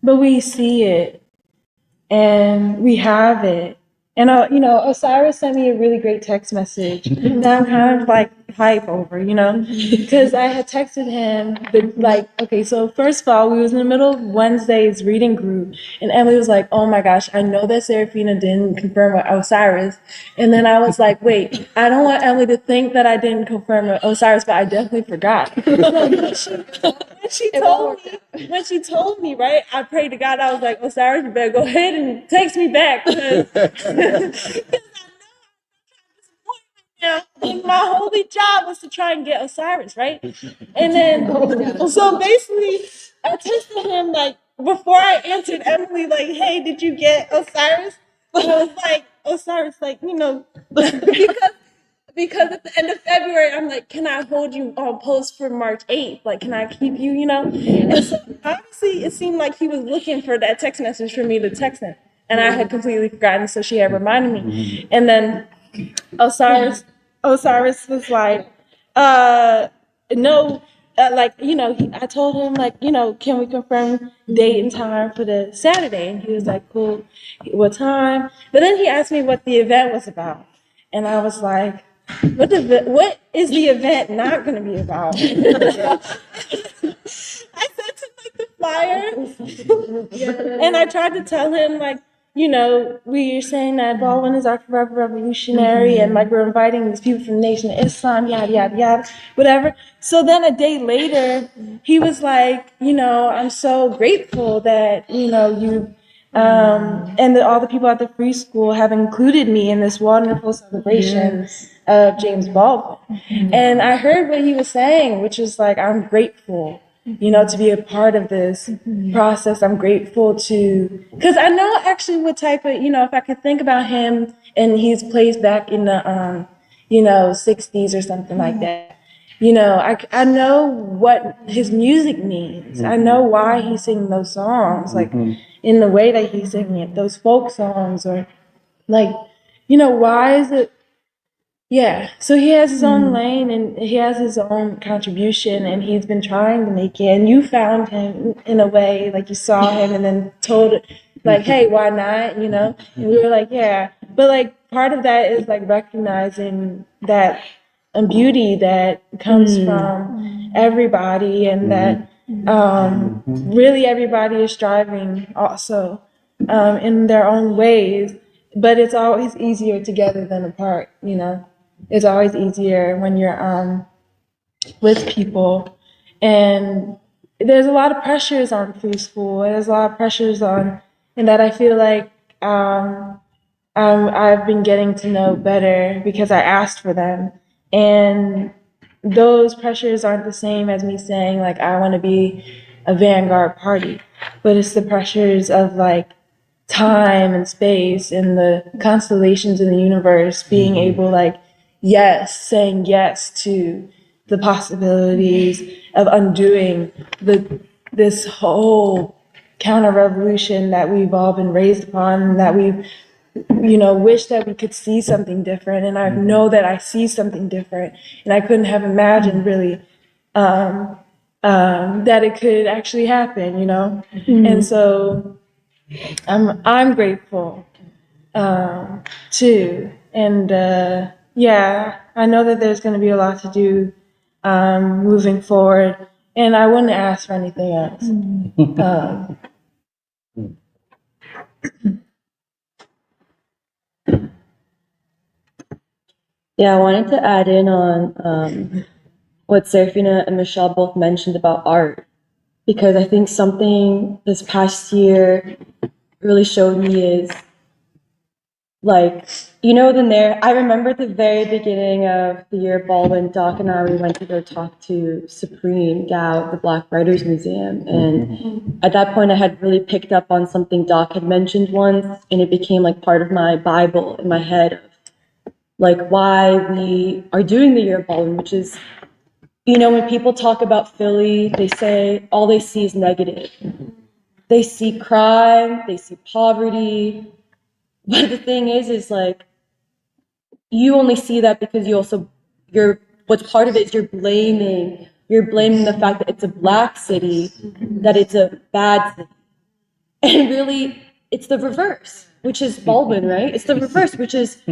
But we see it and we have it And Osiris sent me a really great text message that I'm kind of like hype over, because I had texted him, okay, so first of all, we was in the middle of Wednesday's reading group, and Emily was like, "Oh my gosh, I know that Serafina didn't confirm with Osiris," and then I was like, "Wait, I don't want Emily to think that I didn't confirm with Osiris, but I definitely forgot." So when she told me, right, I prayed to God. I was like, "Osiris, you better go ahead and text me back, because yeah, and my holy job was to try and get Osiris, right?" And then, so basically, I texted him like before I answered Emily, like, "Hey, did you get Osiris?" And I was like, Osiris, like, because at the end of February, I'm like, "Can I hold you on post for March 8th? Like, can I keep you, And so obviously, it seemed like he was looking for that text message for me to text him, and I had completely forgotten, so she had reminded me, and then. Osiris was like, no, I told him, like, can we confirm date and time for the Saturday? And he was like, cool, what time? But then he asked me what the event was about. And I was like, what is the event not going to be about? I sent him like the flyer, and I tried to tell him, like, we're saying that Baldwin is our forever revolutionary, and like we're inviting these people from the Nation of Islam, yada yada yada, whatever. So then a day later, he was like, I'm so grateful that you and that all the people at the free school have included me in this wonderful celebration of James Baldwin. And I heard what he was saying, which is like, I'm grateful, to be a part of this process. I'm grateful because I know actually what type of, if I could think about him and he's placed back in the, 60s or something like that. I know what his music means. I know why he's singing those songs, like in the way that he's singing it, those folk songs, or like, why is it? Yeah. So he has his own lane and he has his own contribution, and he's been trying to make it. And you found him in a way, like you saw him and then told, like, hey, why not? And we were like, yeah. But like part of that is like recognizing that beauty that comes from everybody, and that really everybody is striving also in their own ways, but it's always easier together than apart. It's always easier when you're with people, and there's a lot of pressures on free school, and there's a lot of pressures on, and that I feel like I've been getting to know better because I asked for them. And those pressures aren't the same as me saying, like, I want to be a vanguard party, but it's the pressures of like time and space and the constellations in the universe being able, like, saying yes to the possibilities of undoing this whole counter revolution that we've all been raised upon, and that we've wish that we could see something different. And I know that I see something different, and I couldn't have imagined really that it could actually happen, And so I'm grateful too. And yeah, I know that there's going to be a lot to do moving forward, and I wouldn't ask for anything else. Yeah, I wanted to add in on what Serafina and Michelle both mentioned about art, because I think something this past year really showed me is, like, I remember at the very beginning of the Year of Baldwin, Doc and I, we went to go talk to Supreme Gao at the Black Writers Museum. And at that point, I had really picked up on something Doc had mentioned once, and it became like part of my Bible in my head of like why we are doing the Year of Baldwin, which is, when people talk about Philly, they say all they see is negative. They see crime, they see poverty. But the thing is like, you only see that because what's part of it is you're blaming the fact that it's a Black city, that it's a bad city. And really, it's the reverse. which is Baldwin, right? It's the reverse, which is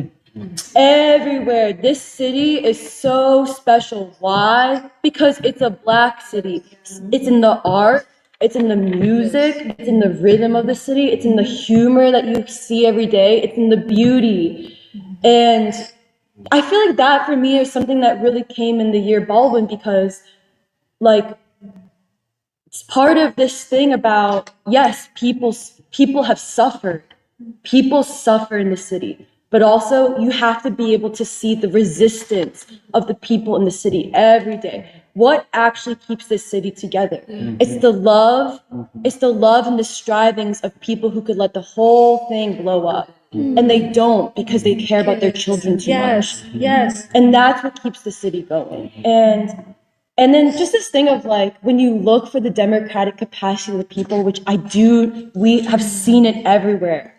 everywhere. This city is so special. Why? Because it's a Black city. It's in the art, it's in the music, it's in the rhythm of the city, it's in the humor that you see every day, it's in the beauty. And I feel like that for me is something that really came in the year Baldwin, because like it's part of this thing about, yes, people have suffered. People suffer in the city, but also you have to be able to see the resistance of the people in the city every day. What actually keeps this city together? It's the love, it's the love and the strivings of people who could let the whole thing blow up. And they don't, because they care about their children too much. Yes. And that's what keeps the city going. And then just this thing of like, when you look for the democratic capacity of the people, which we have seen it everywhere.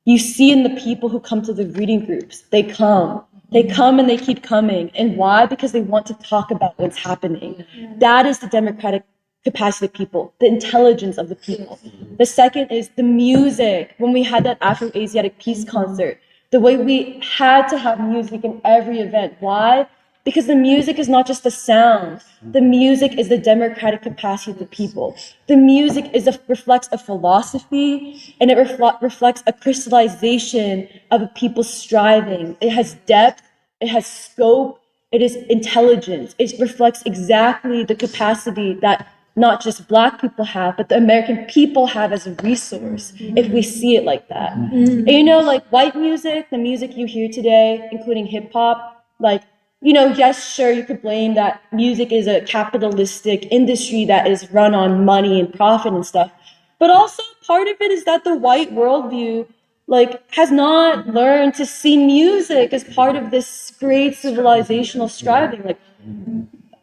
You see in the people who come to the reading groups, they come and they keep coming. And why? Because they want to talk about what's happening. That is the democratic capacity of people, the intelligence of the people. The second is the music. When we had that Afro-Asiatic peace concert, the way we had to have music in every event. Why? Because the music is not just the sound. The music is the democratic capacity of the people. The music reflects a philosophy, and it reflects a crystallization of a people's striving. It has depth, it has scope, it is intelligence. It reflects exactly the capacity that not just Black people have, but the American people have as a resource, if we see it like that. And you know, like white music, the music you hear today, including hip hop, like, you know, yes, sure, you could blame that music is a capitalistic industry that is run on money and profit and stuff. But also part of it is that the white worldview, like, has not learned to see music as part of this great civilizational striving. Like,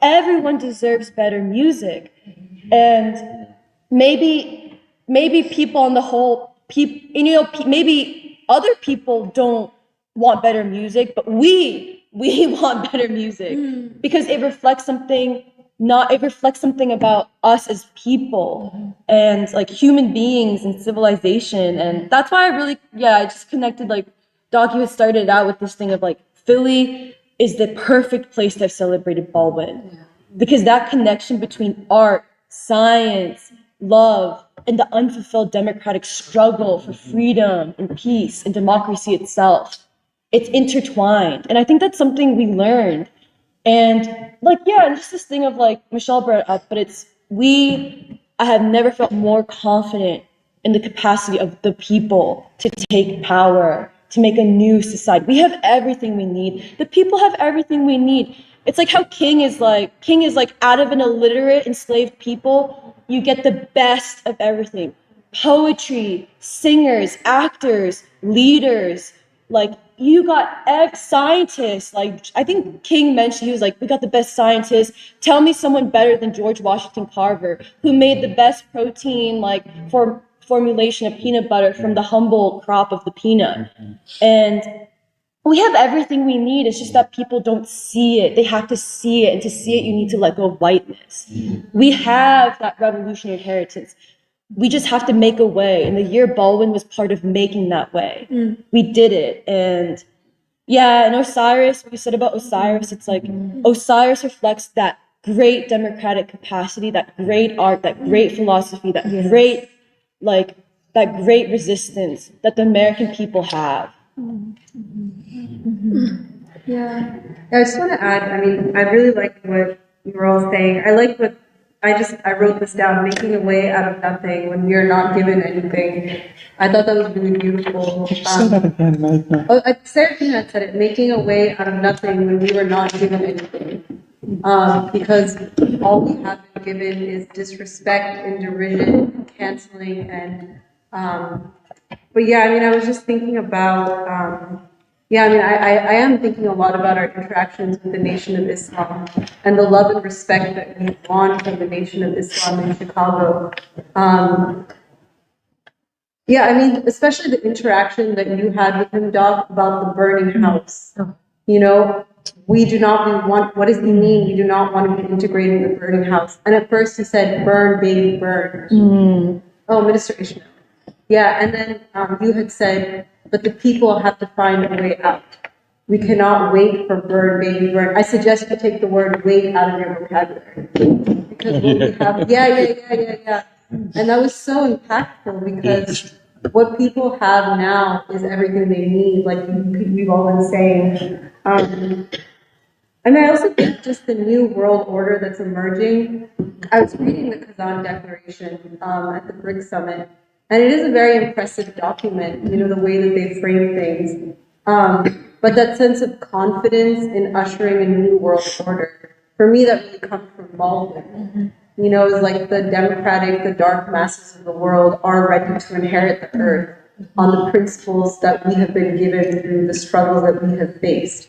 everyone deserves better music. And maybe people on the whole, maybe other people don't want better music, but we want better music, because it reflects something, not it reflects something about us as people and like human beings and civilization. And that's why I just connected, like Doc, you had started out with this thing of like Philly is the perfect place to have celebrated Baldwin, because that connection between art, science, love, and the unfulfilled democratic struggle for freedom and peace and democracy itself, it's intertwined. And I think that's something we learned. And like, yeah, and just this thing of like Michelle brought it up, but I have never felt more confident in the capacity of the people to take power, to make a new society. We have everything we need. The people have everything we need. It's like how King is like out of an illiterate, enslaved people, you get the best of everything. Poetry, singers, actors, leaders, like you got scientists. Like I think King mentioned, he was like, we got the best scientists. Tell me someone better than George Washington Carver, who made the best protein like for formulation of peanut butter from the humble crop of the peanut. And we have everything we need. It's just that people don't see it. They have to see it. And to see it, you need to let go of whiteness. We have that revolutionary inheritance. We just have to make a way. And the year Baldwin was part of making that way. We did it. And yeah, and Osiris, what you said about Osiris, it's like Osiris reflects that great democratic capacity, that great art, that great philosophy, that great, like, that great resistance that the American people have. Yeah. I just want to add, I mean, I really like what you were all saying. I wrote this down, making a way out of nothing when we are not given anything. I thought that was really beautiful. Say that again, Magna. Sarah had said it, making a way out of nothing when we were not given anything. Because all we have been given is disrespect and derision, canceling, and, but yeah, I mean, I was just thinking about, I am thinking a lot about our interactions with the Nation of Islam and the love and respect that we want from the Nation of Islam in Chicago. Yeah, I mean, especially the interaction that you had with him, Doc, about the burning house. You know, we do not want, what does he mean? We do not want to be integrated in the burning house. And at first he said, burn, baby, burn. Oh, Minister Ishmael. Yeah, and then you had said, but the people have to find a way out. We cannot wait for burn, baby, burn. I suggest you take the word wait out of your vocabulary. Because what we have, yeah. And that was so impactful because what people have now is everything they need, like we've all been saying. And I also think just the new world order that's emerging. I was reading the Kazan Declaration at the BRICS Summit, and it is a very impressive document, you know, the way that they frame things. But that sense of confidence in ushering a new world order, for me, that really comes from Baldwin. You know, it's like the democratic, the dark masses of the world are ready to inherit the earth on the principles that we have been given through the struggles that we have faced.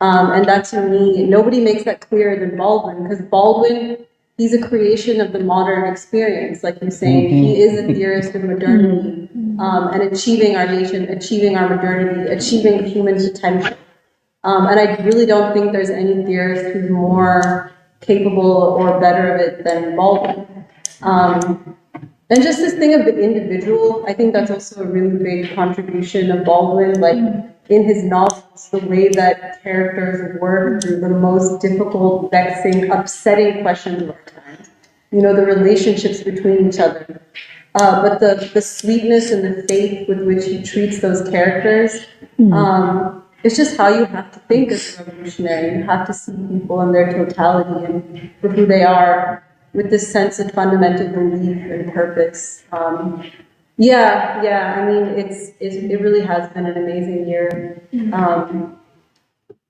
And that to me, nobody makes that clearer than Baldwin, because Baldwin, he's a creation of the modern experience. Like you're saying, he is a theorist of modernity, and achieving our nation, achieving our modernity, achieving human potential. And I really don't think there's any theorist who's more capable or better of it than Baldwin. And just this thing of the individual, I think that's also a really big contribution of Baldwin. Like in his novels, the way that characters work through the most difficult, vexing, upsetting questions of our time. You know, the relationships between each other. But the sweetness and the faith with which he treats those characters, it's just how you have to think as a revolutionary. You have to see people in their totality and for who they are, with this sense of fundamental belief and purpose. I mean, it really has been an amazing year.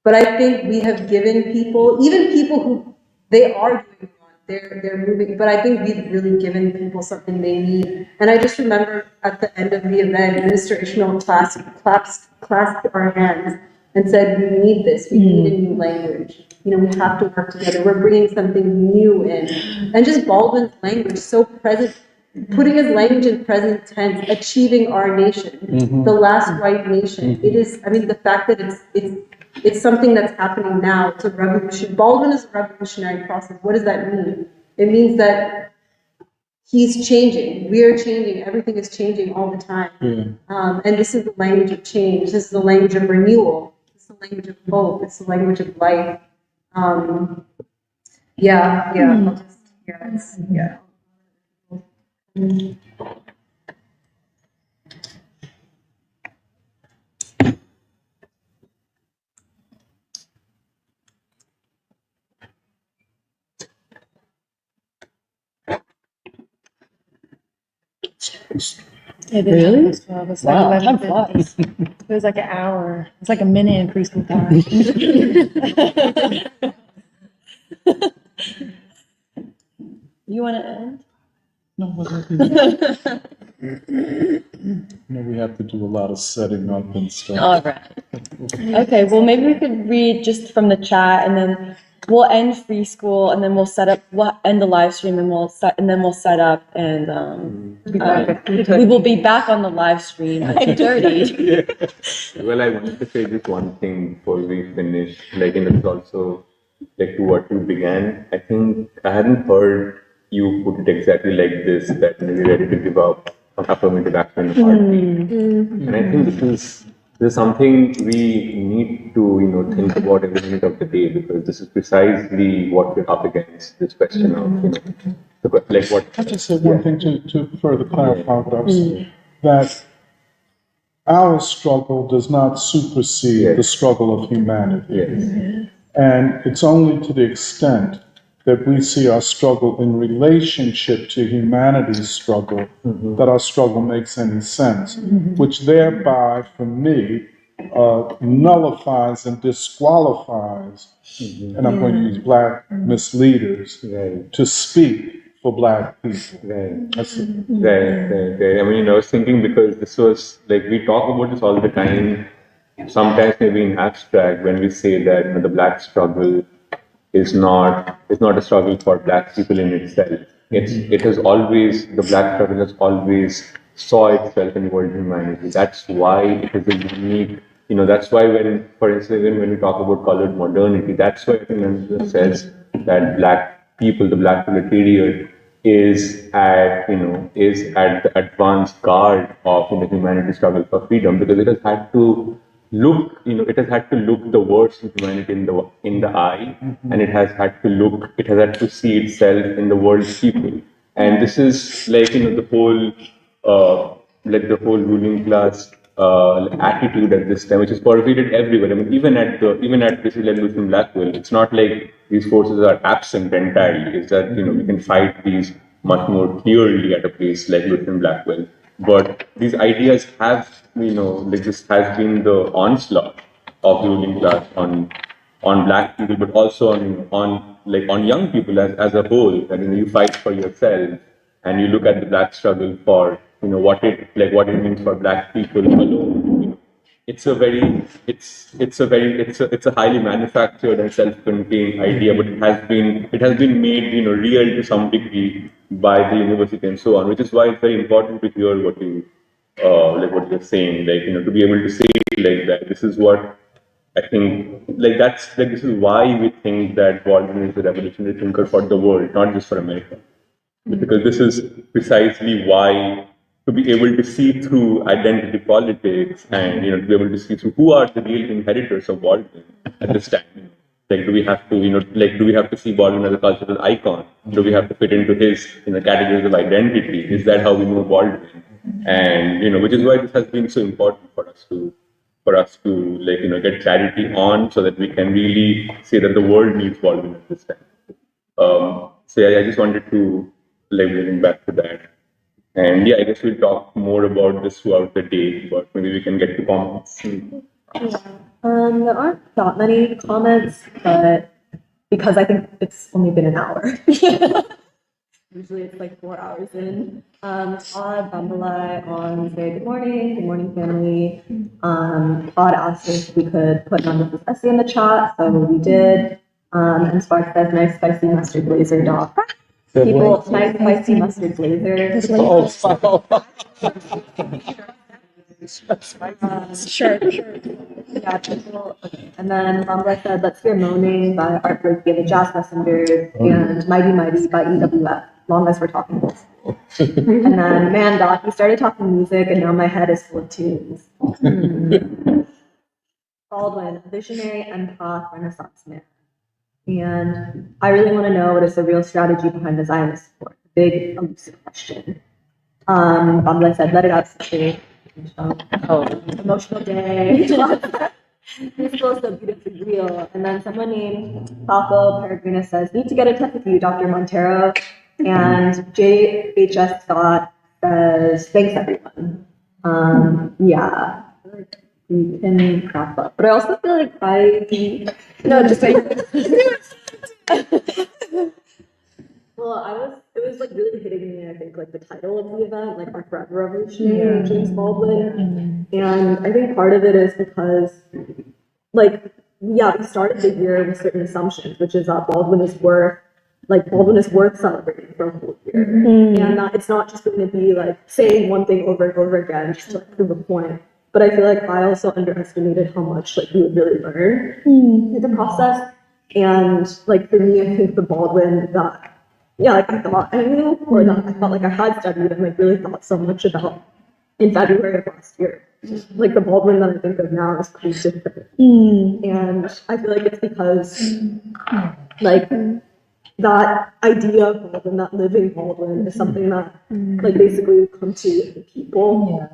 But I think we have given people, even people who they are doing they're moving, but I think we've really given people something they need. And I just remember at the end of the event, Minister Ishmael clasped our hands and said, "We need this. We need a new language. You know, we have to work together. We're bringing something new in." And just Baldwin's language, so present, putting his language in present tense, achieving our nation, the last white nation. It is, I mean, the fact that it's something that's happening now. It's a revolution. Baldwin is a revolutionary process. What does that mean? It means that he's changing. We are changing. Everything is changing all the time. And this is the language of change. This is the language of renewal. This is the language of hope. It's the language of life. Yeah. It Really? was 12. It's Wow, like time 11:50. flies. It was like an hour. It's like a minute in preschool time. You want to end? No, we have to do a lot of setting up and stuff. All right. Okay, well, maybe we could read just from the chat, and then we'll end free school, and then we'll end the live stream, and then we'll set up, and we will be back on the live stream at 2:30. Well, I wanted to say just one thing before we finish. Like, and it's also like to what you began. I think I hadn't heard you put it exactly like this, that we're ready to give up on affirmative action in a heartbeat. And I think this is something we need to, you know, think about every minute of the day, because this is precisely what we're up against. This question of, you know, like what. I just said one thing to further clarify what I was saying, that our struggle does not supersede the struggle of humanity. And it's only to the extent that we see our struggle in relationship to humanity's struggle that our struggle makes any sense, which thereby, for me, nullifies and disqualifies, and I'm going to use black misleaders to speak for black people. That's it. Right. I mean, I was thinking, because this was like, we talk about this all the time, sometimes maybe in abstract, when we say that, you know, the black struggle is not a struggle for black people in itself. It has always, the black struggle has always saw itself in world humanity. That's why it is a unique, you know, that's why when, for instance, when we talk about colored modernity, that's why I think Nandita says that black people, the black proletariat, is at the advance guard of humanity's struggle for freedom, because it has had to look the worst of humanity in the eye, and it has had to see itself in the world's people. And this is the whole ruling class attitude at this time, which is pervaded everywhere. I mean, even at places like Lutheran Blackwell, it's not like these forces are absent entirely. It's that we can fight these much more clearly at a place like Lutheran Blackwell. But these ideas have, this has been the onslaught of the ruling class on black people, but also on young people as a whole. That you fight for yourself, and you look at the black struggle for what it means for black people alone. It's a highly manufactured and self-contained idea, but it has been made real to some degree by the university and so on, which is why it's very important to hear what you're saying, to be able to say it like that. This is what I think, this is why we think that Baldwin is a revolutionary thinker for the world, not just for America. Because this is precisely why, to be able to see through identity politics, and to be able to see through who are the real inheritors of Baldwin at this time. Do we have to do we have to see Baldwin as a cultural icon? Do we have to fit into his categories of identity? Is that how we know Baldwin? And which is why this has been so important for us to get clarity on, so that we can really say that the world needs Baldwin at this time. So yeah, I just wanted to bring back to that. And yeah, I guess we'll talk more about this throughout the day, but maybe we can get to comments. There aren't that many comments, but because I think it's only been an hour. Usually it's like 4 hours in. Todd Bambalai on say, good morning family. Todd asked if we could put Nandita's essay in the chat, so we did. And Spark says, nice spicy mustard blazer dog. People, nice spicy mustard blazer. Sure. Yeah, people. Okay. And then Bambalai said, let's hear Moaning by Artbreak and the Jazz Messengers and Mighty Mighty by EWF. Long as we're talking old school. And then man, Doc, we started talking music and now my head is full of tunes. Baldwin, visionary empath, Renaissance man. And I really want to know what is the real strategy behind the Zionist support. Big elusive question. Bambalai said, let it out, sister. Emotional day. This feels so beautifully real. And then someone named Paco Peregrina says, need to get in touch with you, Dr. Montero. And JHS Scott says, thanks everyone. Yeah, we can wrap up. But I also feel like no, just like, well, it was like really hitting me, I think, like the title of the event, like Our Forever Revolutionary, James Baldwin. And I think part of it is because, we started the year with certain assumptions, which is that Baldwin is worth celebrating for a whole year. And that it's not just going to be like saying one thing over and over again just to prove a point. But I feel like I also underestimated how much we would really learn in the process. And for me, I think the Baldwin that I thought I knew, or that I felt like I had studied and really thought so much about in February of last year. The Baldwin that I think of now is pretty different. And I feel like it's because that idea of Baldwin, that living Baldwin, is something that basically we come to in people.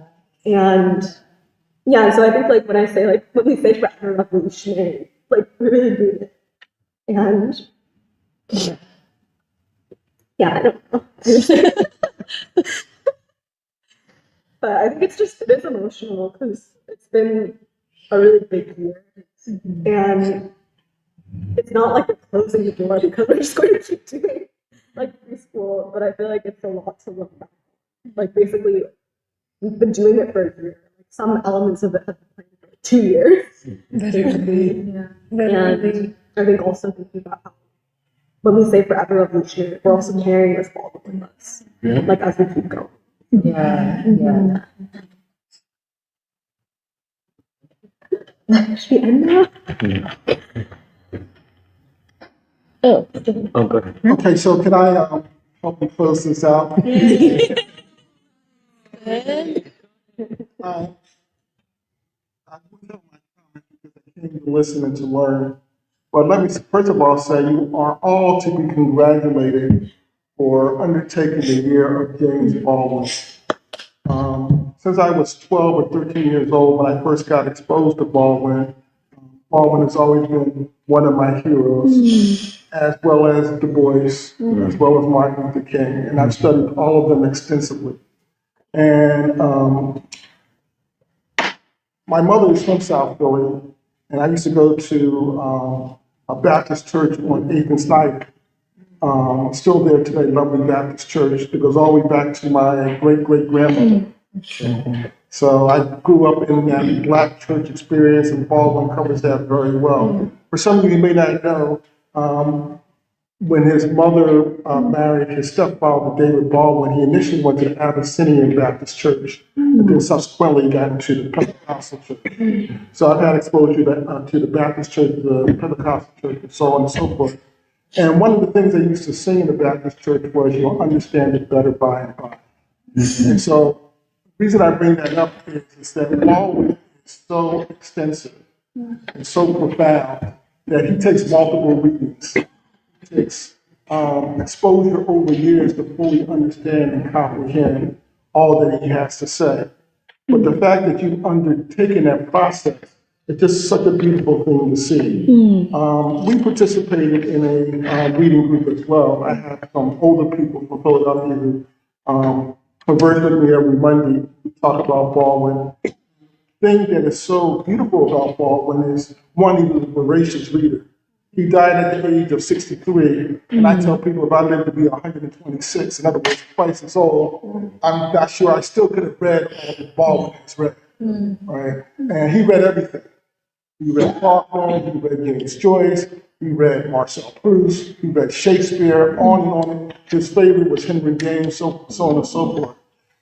And so I think when I say when we say forever revolutionary, we really do it. And I don't know. But I think it is emotional because it's been a really big year. And it's not like we're closing the door because we're just going to keep doing preschool, but I feel like it's a lot to look back. Basically, we've been doing it for a year. Some elements of it have been playing for 2 years. And I think also thinking about how when we say forever revolutionary, we're also carrying this ball with us, as we keep going. Should we end now? Oh, go ahead. Okay, so can I help me close this out. I withheld my comment because I came to listen and to learn. But let me first of all say you are all to be congratulated for undertaking the Year of James Baldwin. Since I was 12 or 13 years old when I first got exposed to Baldwin, Baldwin has always been one of my heroes, as well as Du Bois, as well as Martin Luther King, and I've studied all of them extensively. And my mother is from South Philly, and I used to go to a Baptist church on 8th and Snyder. Still there today, lovely Baptist church. It goes all the way back to my great-great-grandmother. So I grew up in that Black church experience, and Baldwin covers that very well. For some of you may not know, when his mother married his stepfather, David Baldwin, he initially went to the Abyssinian Baptist Church, and then subsequently got into the Pentecostal church. So I've had exposure to the Baptist church, the Pentecostal church, and so on and so forth. And one of the things they used to sing in the Baptist church was, "You'll understand it better by and by." And so the reason I bring that up is that Baldwin is so extensive and so profound that he takes multiple readings. It takes exposure over years to fully understand and comprehend all that he has to say. But the fact that you've undertaken that process, it's just such a beautiful thing to see. We participated in a reading group as well. I have some older people from Philadelphia who converse with me every Monday. We talk about Baldwin. The thing that is so beautiful about Baldwin is, one, he was a voracious reader. He died at the age of 63, and I tell people if I lived to be 126, in other words, twice as old, I'm not sure I still could have read all that Baldwin has read. Right? And he read everything. He read Faulkner, he read James Joyce, he read Marcel Proust, he read Shakespeare, on and on. His favorite was Henry James, so on and so forth.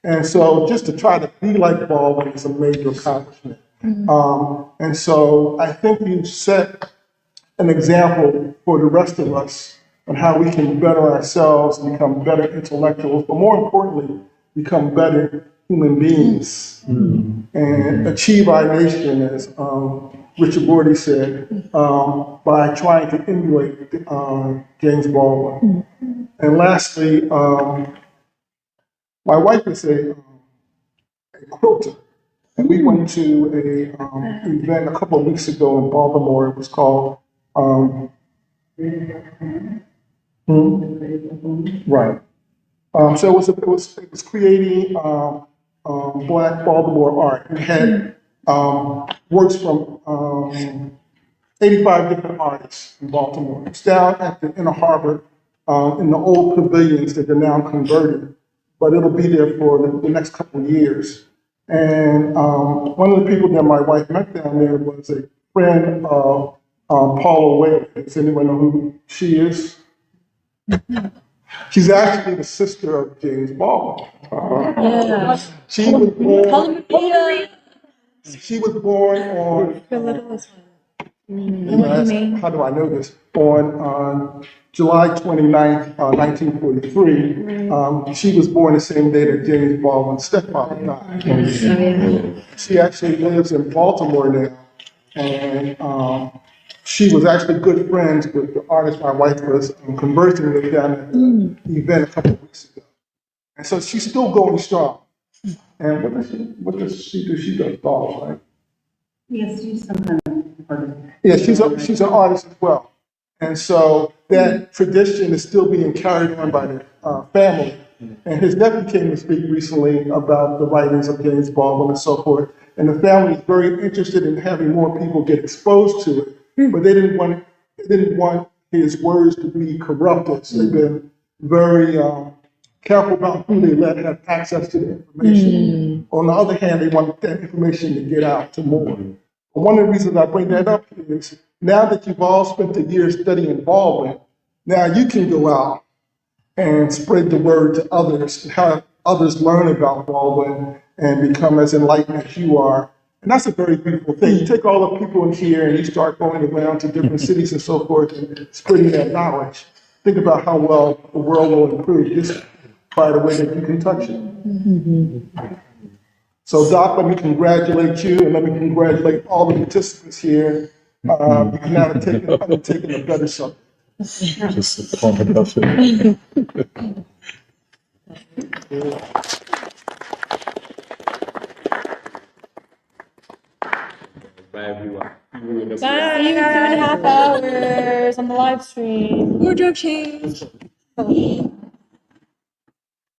And so just to try to be like Baldwin is a major accomplishment. And so I think you set an example for the rest of us on how we can better ourselves, become better intellectuals, but more importantly, become better human beings and achieve our nation, as Richard Gordy said, by trying to emulate James Baldwin. And lastly, my wife is a quilter, and we went to an event a couple of weeks ago in Baltimore. It was called right. So it was creating Black Baltimore art. We had works from 85 different artists in Baltimore. It's down at the Inner Harbor in the old pavilions that are now converted, but it'll be there for the next couple of years. And one of the people that my wife met down there was a friend of Paula Whaley. Does anyone know who she is? She's actually the sister of James Baldwin. She was born. She was born on. How do I know this? On July 29th, 1943. She was born the same day that James Baldwin's stepfather died. She actually lives in Baltimore now, and she was actually good friends with the artist my wife was conversing with down at the event a couple of weeks ago. And so she's still going strong. And what does she do? She does dolls, right? Yes, she's some kind of artist. Yeah, she's an artist as well. And so that tradition is still being carried on by the family. And his nephew came to speak recently about the writings of James Baldwin and so forth. And the family is very interested in having more people get exposed to it, but they didn't want his words to be corrupted. So they've been very careful about who they let have access to the information. On the other hand, they want that information to get out to more. But one of the reasons I bring that up is now that you've all spent a year studying Baldwin, now you can go out and spread the word to others, and have others learn about Baldwin and become as enlightened as you are. And that's a very beautiful thing. You take all the people in here and you start going around to different cities and so forth and spreading that knowledge. think about how well the world will improve just by the way that you can touch it. So Doc, let me congratulate you and let me congratulate all the participants here. You've now undertaken a better subject. Just a part of it. Bye, everyone. See you in 2.5 hours on the live stream. Wardrobe change.